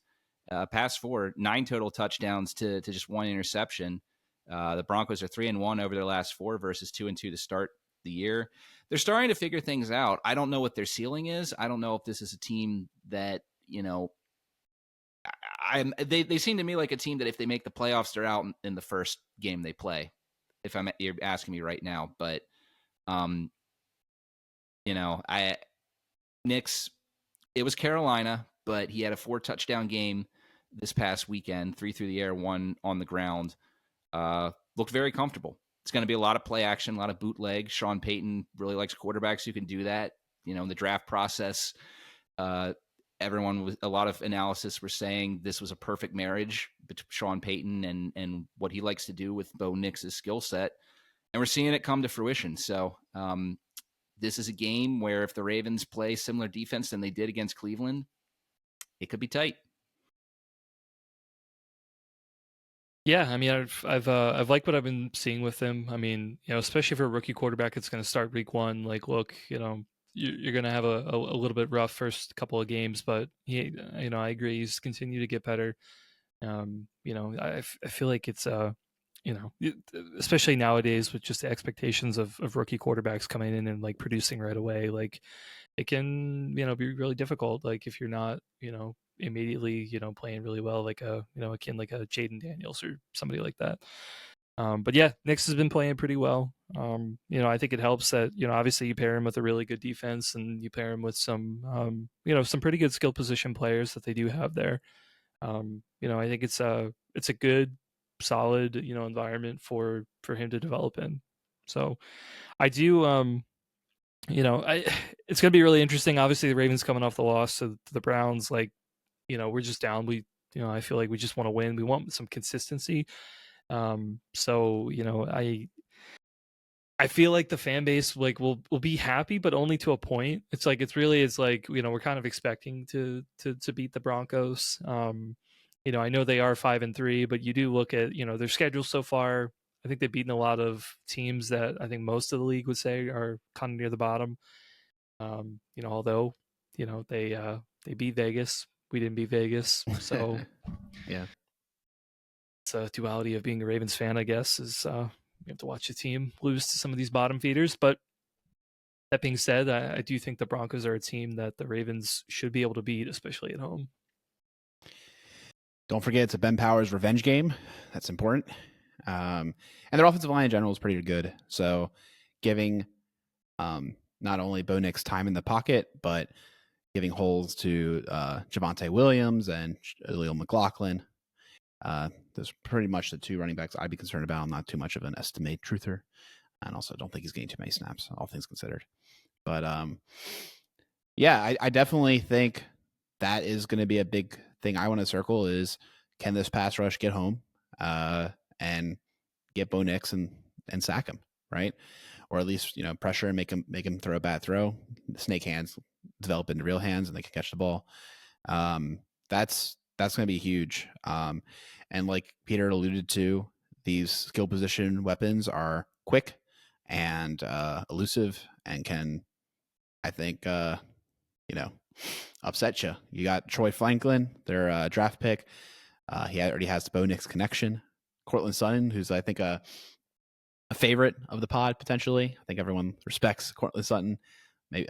Past 4, 9 total touchdowns to just 1 interception. The Broncos are 3-1 over their last 4 versus 2-2 to start the year. They're starting to figure things out. I don't know what their ceiling is. I don't know if this is a team that, they seem to me like a team that if they make the playoffs, they're out in the first game they play. If you're asking me right now, but Nix, it was Carolina, but he had a 4 touchdown game this past weekend, 3 through the air, 1 on the ground. Looked very comfortable. It's going to be a lot of play action, a lot of bootleg. Sean Payton really likes quarterbacks who can do that. In the draft process, a lot of analysis were saying this was a perfect marriage between Sean Payton and what he likes to do with Bo Nix's skill set. And we're seeing it come to fruition. So this is a game where if the Ravens play similar defense than they did against Cleveland, it could be tight. Yeah, I mean, I've liked what I've been seeing with him. I mean, especially for a rookie quarterback, it's going to start week 1. Like, look, you're going to have a little bit rough first couple of games, but I agree, he's continued to get better. I feel like it's especially nowadays with just the expectations of rookie quarterbacks coming in and like producing right away, like it can be really difficult. Like if you're not immediately playing really well, like akin like a Jaden Daniels or somebody like that. But yeah, Nix has been playing pretty well. I think it helps that obviously you pair him with a really good defense and you pair him with some some pretty good skill position players that they do have there. I think it's a good solid environment for him to develop in. So I do It's going to be really interesting. Obviously, the Ravens coming off the loss to the Browns, like, we're just down. I feel like we just want to win. We want some consistency. So, I feel like the fan base will be happy, but only to a point. It's like we're kind of expecting to beat the Broncos. I know they are 5-3, but you do look at their schedule so far. I think they've beaten a lot of teams that I think most of the league would say are kind of near the bottom. Although they beat Vegas, we didn't beat Vegas, so yeah. It's a duality of being a Ravens fan, I guess, is you have to watch your team lose to some of these bottom feeders. But that being said, I do think the Broncos are a team that the Ravens should be able to beat, especially at home. Don't forget, it's a Ben Powers revenge game. That's important. And their offensive line in general is pretty good. So giving not only Bo Nix time in the pocket, but giving holes to Javonte Williams and Leo McLaughlin. Those are pretty much the two running backs I'd be concerned about. I'm not too much of an estimate truther. And also don't think he's getting too many snaps, all things considered. But I definitely think that is going to be a big thing I want to circle is, can this pass rush get home and get Bo Nix and sack him, right? Or at least, pressure and make him throw a bad throw. Snake hands develop into real hands and they can catch the ball. That's going to be huge. And like Peter alluded to, these skill position weapons are quick and elusive and can, I think, upset you. You got Troy Franklin, their draft pick. He already has the Bo Nix connection. Cortland Sutton, who's I think a favorite of the pod potentially. I think everyone respects Cortland Sutton. Maybe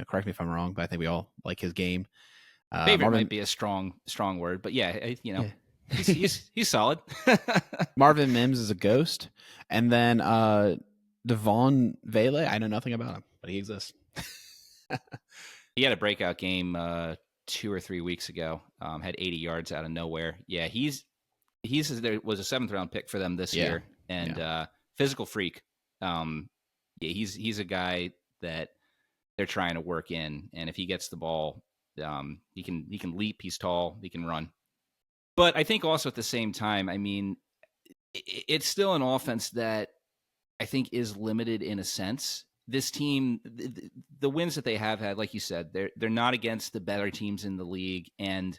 correct me if I'm wrong, but I think we all like his game. Favorite might be a strong word, but he's solid. Marvin Mims is a ghost, and then Devon Vele. I know nothing about him, but he exists. He had a breakout game 2 or 3 weeks ago. Had 80 yards out of nowhere. Yeah, he's there was a 7th round pick for them this year, and physical freak. He's a guy that they're trying to work in, and if he gets the ball, he can leap. He's tall. He can run. But I think also at the same time, I mean, it's still an offense that I think is limited in a sense. This team, the wins that they have had, like you said, they're not against the better teams in the league, and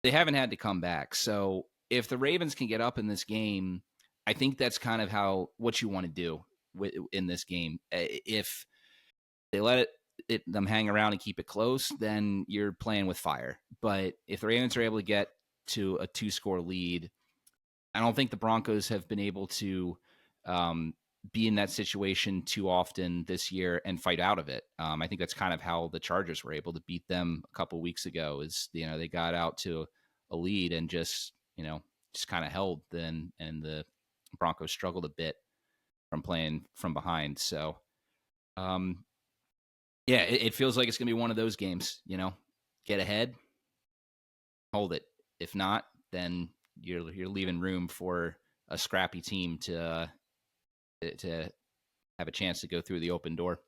they haven't had to come back. So if the Ravens can get up in this game, I think that's kind of what you want to do in this game. If they let them hang around and keep it close, then you're playing with fire. But if the Ravens are able to get to a 2-score lead, I don't think the Broncos have been able to be in that situation too often this year and fight out of it. I think that's kind of how the Chargers were able to beat them a couple weeks ago. Is they got out to a lead and just kind of held then, and the Broncos struggled a bit from playing from behind. So, it feels like it's gonna be one of those games. Get ahead, hold it. If not, then you're leaving room for a scrappy team to have a chance to go through the open door.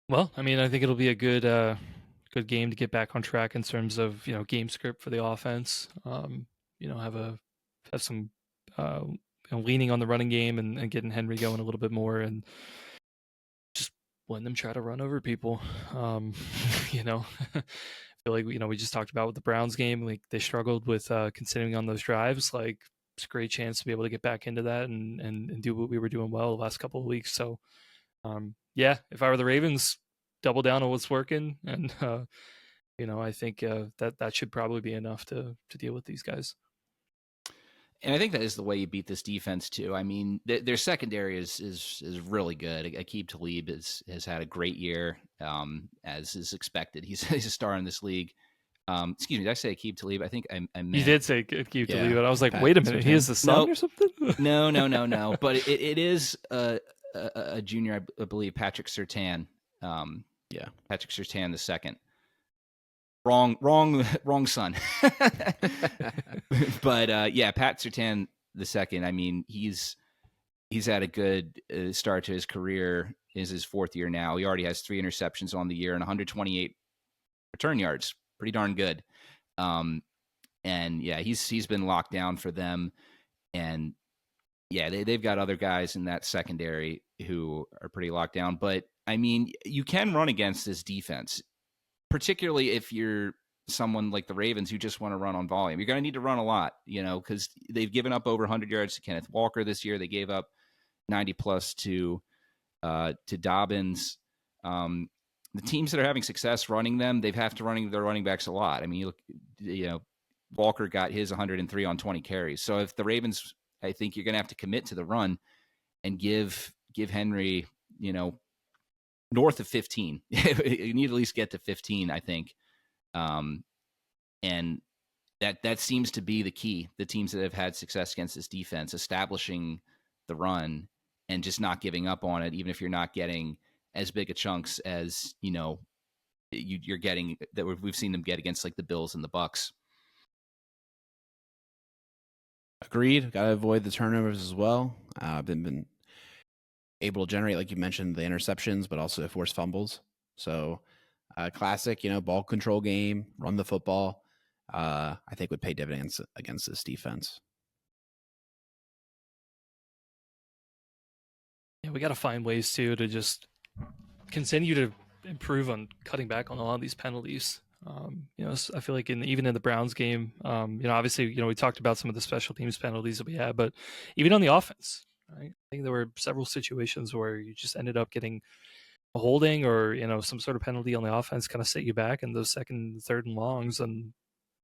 Well, I mean, I think it'll be a good game to get back on track in terms of game script for the offense. Have some leaning on the running game and getting Henry going a little bit more, and just letting them try to run over people. I feel like we just talked about with the Browns game, like they struggled with continuing on those drives. Like it's a great chance to be able to get back into that and do what we were doing well the last couple of weeks. So if I were the Ravens, double down on what's working, and I think that should probably be enough to deal with these guys. And I think that is the way you beat this defense too. I mean, their secondary is really good. Aqib Talib has had a great year, as is expected. He's a star in this league. Excuse me, did I say Aqib Talib? I think I meant... You did say Aqib Talib, but I was like, wait a minute, he is the son or something? No. But it is a junior, I believe, Patrick Surtain. Patrick Surtain the second. Wrong son. But Pat Surtain the second. I mean, he's he's had a good start to his career. Is his 4th year now. He already has 3 interceptions on the year and 128 return yards. Pretty darn good. And yeah, he's been locked down for them. And yeah, they've got other guys in that secondary who are pretty locked down. But I mean, you can run against this defense, particularly if you're someone like the Ravens who just want to run on volume. You're going to need to run a lot, because they've given up over 100 yards to Kenneth Walker this year. They gave up 90 plus to Dobbins. The teams that are having success running them, they've have to run their running backs a lot. I mean, you look, Walker got his 103 on 20 carries. So if the Ravens, I think you're going to have to commit to the run and give Henry, north of 15. You need to at least get to 15, I think. And that seems to be the key. The teams that have had success against this defense, establishing the run and just not giving up on it, even if you're not getting as big a chunks as, you're getting that we've seen them get against like the Bills and the Bucks. Agreed. Got to avoid the turnovers as well. Been able to generate, like you mentioned, the interceptions, but also force fumbles. So classic, ball control game, run the football, I think would pay dividends against this defense. Yeah, we got to find ways to just continue to improve on cutting back on a lot of these penalties. I feel like even in the Browns game, obviously, we talked about some of the special teams penalties that we had, but even on the offense, right? I think there were several situations where you just ended up getting a holding or, some sort of penalty on the offense kind of set you back in those second, third and longs, and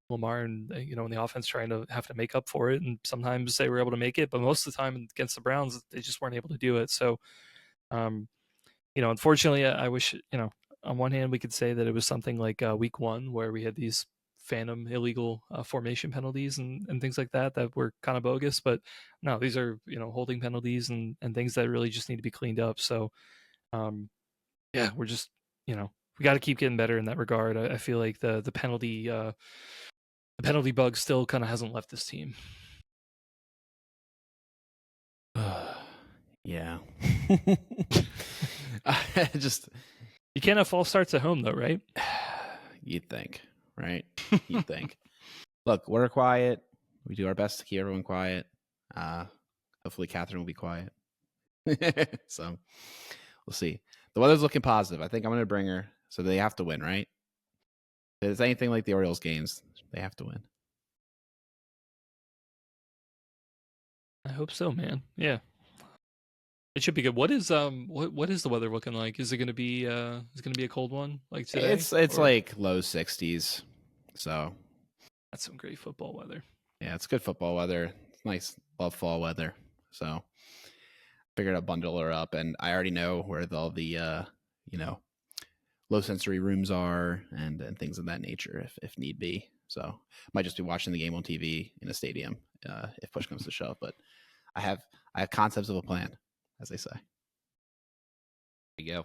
Lamar and, in the offense trying to have to make up for it. And sometimes they were able to make it, but most of the time against the Browns, they just weren't able to do it. So, unfortunately, I wish, on one hand, we could say that it was something like week 1 where we had these phantom illegal formation penalties and things like that were kind of bogus. But no, these are, holding penalties and things that really just need to be cleaned up. So, yeah, we're just, we got to keep getting better in that regard. I feel like the penalty bug still kind of hasn't left this team. Yeah. You can't have false starts at home though, right? You'd think, right? You'd think. Look, we're quiet. We do our best to keep everyone quiet. Hopefully Catherine will be quiet. So we'll see. The weather's looking positive. I think I'm going to bring her. So they have to win, right? If it's anything like the Orioles games, they have to win. I hope so, man. Yeah. It should be good. What is what is the weather looking like? Is it going to be a cold one like today? It's like low 60s. So that's some great football weather. Yeah, it's good football weather. It's nice. Love fall weather. So figured I'd bundle her up, and I already know where all the low sensory rooms are and things of that nature if need be. So might just be watching the game on TV in a stadium if push comes to shove. But I have concepts of a plan, as they say. There you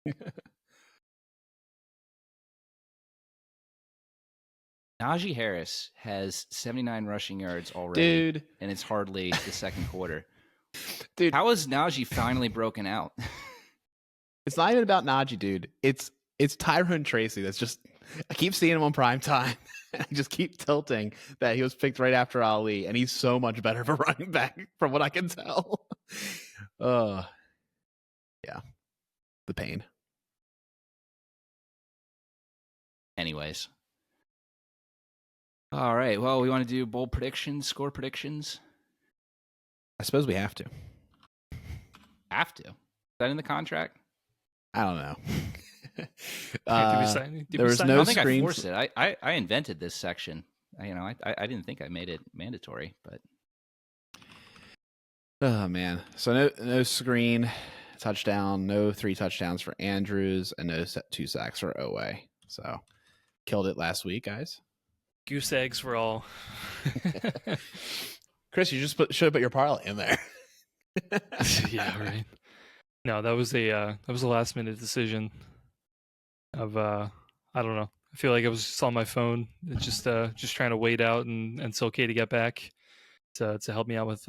go. Najee Harris has 79 rushing yards already. Dude. And it's hardly the second quarter. Dude. How is Najee finally broken out? It's not even about Najee, dude. It's Tyrone Tracy that's just... I keep seeing him on prime time. I just keep tilting that he was picked right after Ali, and he's so much better of a running back from what I can tell. Yeah. The pain. Anyways. All right. Well, we want to do bold predictions, score predictions. I suppose we have to. Have to? Is that in the contract? I don't know. There was I no don't think screens. I forced it. I invented this section. I didn't think I made it mandatory, but. Oh man! So no screen touchdown, no 3 touchdowns for Andrews, and no 2 sacks for Owe. So killed it last week, guys. Goose eggs were all. Chris, you just should have put your parlay in there. Yeah, right. No, that was a last minute decision. Of I don't know. I feel like I was just on my phone, just trying to wait out and until Katie get back to help me out with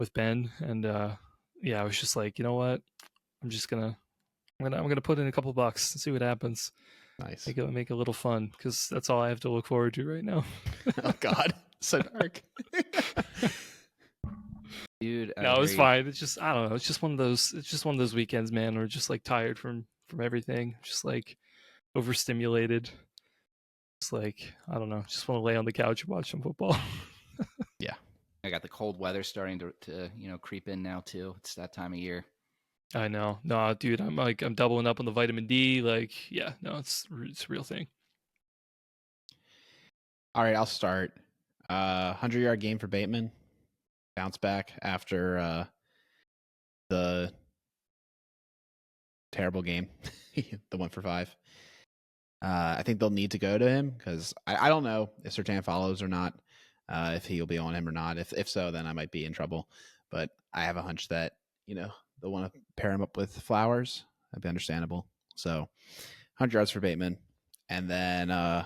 with Ben, and I was just like, you know what, I'm gonna put in a couple bucks and see what happens. Nice. Make it a little fun, because that's all I have to look forward to right now. Oh God, so dark. Dude, No, it was fine. It's just, I don't know. It's just one of those weekends, man. We're just like tired from everything. Just like overstimulated. Just like, I don't know. Just want to lay on the couch and watch some football. Yeah. I got the cold weather starting to creep in now too. It's that time of year. I know. No, dude, I'm doubling up on the vitamin D. Like, yeah, no, it's a real thing. All right, I'll start. 100-yard game for Bateman. Bounce back after the terrible game, the 1 for 5. I think they'll need to go to him, because I don't know if Surtain follows or not, if he'll be on him or not. If so, then I might be in trouble. But I have a hunch that, they'll want to pair him up with Flowers. That'd be understandable. So 100 yards for Bateman. And then sounds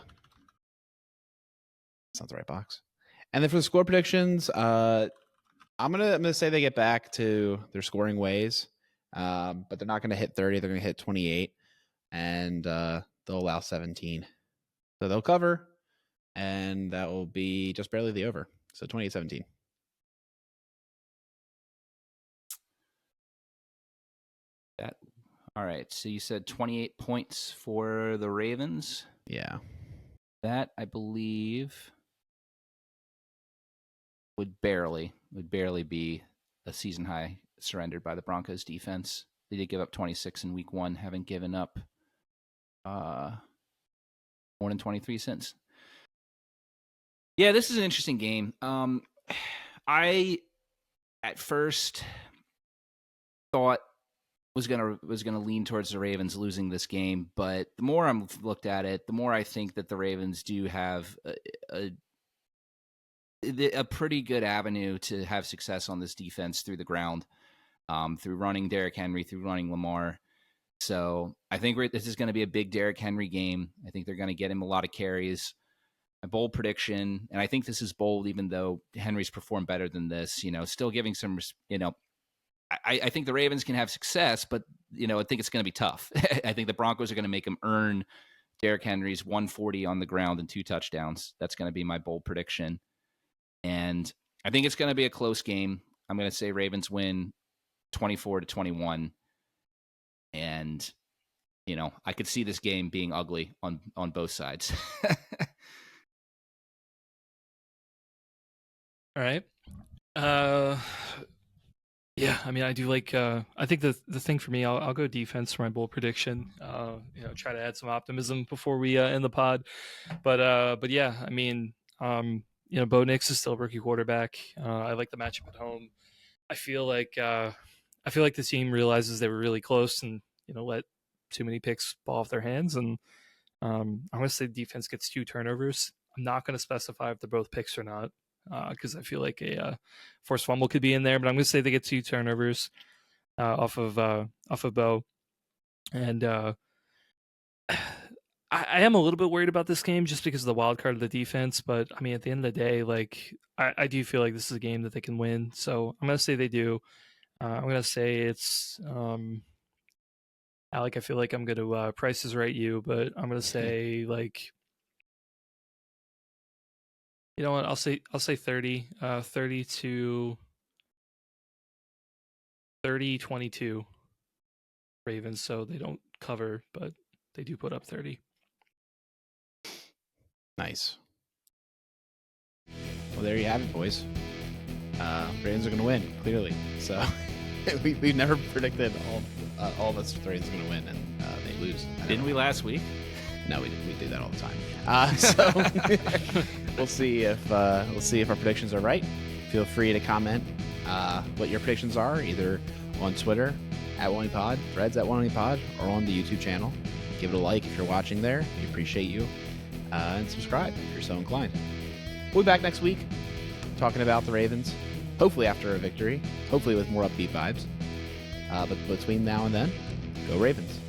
the right box. And then for the score predictions, I'm gonna say they get back to their scoring ways, but they're not gonna hit 30. They're gonna hit 28, and they'll allow 17. So they'll cover, and that will be just barely the over. So 28-17. All right. So you said 28 points for the Ravens. Yeah. That, I believe, would barely be a season high surrendered by the Broncos defense. They did give up 26 in week 1, haven't given up more than 23 since. Yeah, this is an interesting game. I at first thought was gonna lean towards the Ravens losing this game, but the more I'm looked at it, the more I think that the Ravens do have a pretty good avenue to have success on this defense through the ground, through running Derrick Henry, through running Lamar. So I think this is going to be a big Derrick Henry game. I think they're going to get him a lot of carries. A bold prediction, and I think this is bold, even though Henry's performed better than this. Still giving some, I think the Ravens can have success, but, I think it's going to be tough. I think the Broncos are going to make them earn Derrick Henry's 140 on the ground and 2 touchdowns. That's going to be my bold prediction. And I think it's going to be a close game. I'm going to say Ravens win 24-21. And, I could see this game being ugly on both sides. All right. Yeah, I mean, I do like. I think the thing for me, I'll go defense for my bold prediction. Try to add some optimism before we end the pod. But yeah, I mean, Bo Nix is still a rookie quarterback. I like the matchup at home. I feel like the team realizes they were really close and let too many picks fall off their hands. And I'm going to say the defense gets 2 turnovers. I'm not going to specify if they're both picks or not, because I feel like a forced fumble could be in there. But I'm going to say they get 2 turnovers off of Bo. And I am a little bit worried about this game just because of the wild card of the defense. But I mean, at the end of the day, like I do feel like this is a game that they can win. So I'm going to say they do. I'm going to say it's Alec. I feel like I'm going to Price is Right you, but I'm going to say like, you know what? I'll say 30, 30-22 Ravens. So they don't cover, but they do put up 30. Nice. Well, there you have it, boys. Ravens are going to win, clearly. So we've never predicted all of us the Ravens are going to win, and they lose. Didn't we last week? No, we didn't. We do that all the time. So we'll see if our predictions are right. Feel free to comment what your predictions are, either on Twitter @OnePod, Threads @OnePod, or on the YouTube channel. Give it a like if you're watching there. We appreciate you. And subscribe if you're so inclined. We'll be back next week talking about the Ravens, hopefully after a victory, hopefully with more upbeat vibes. But between now and then, go Ravens.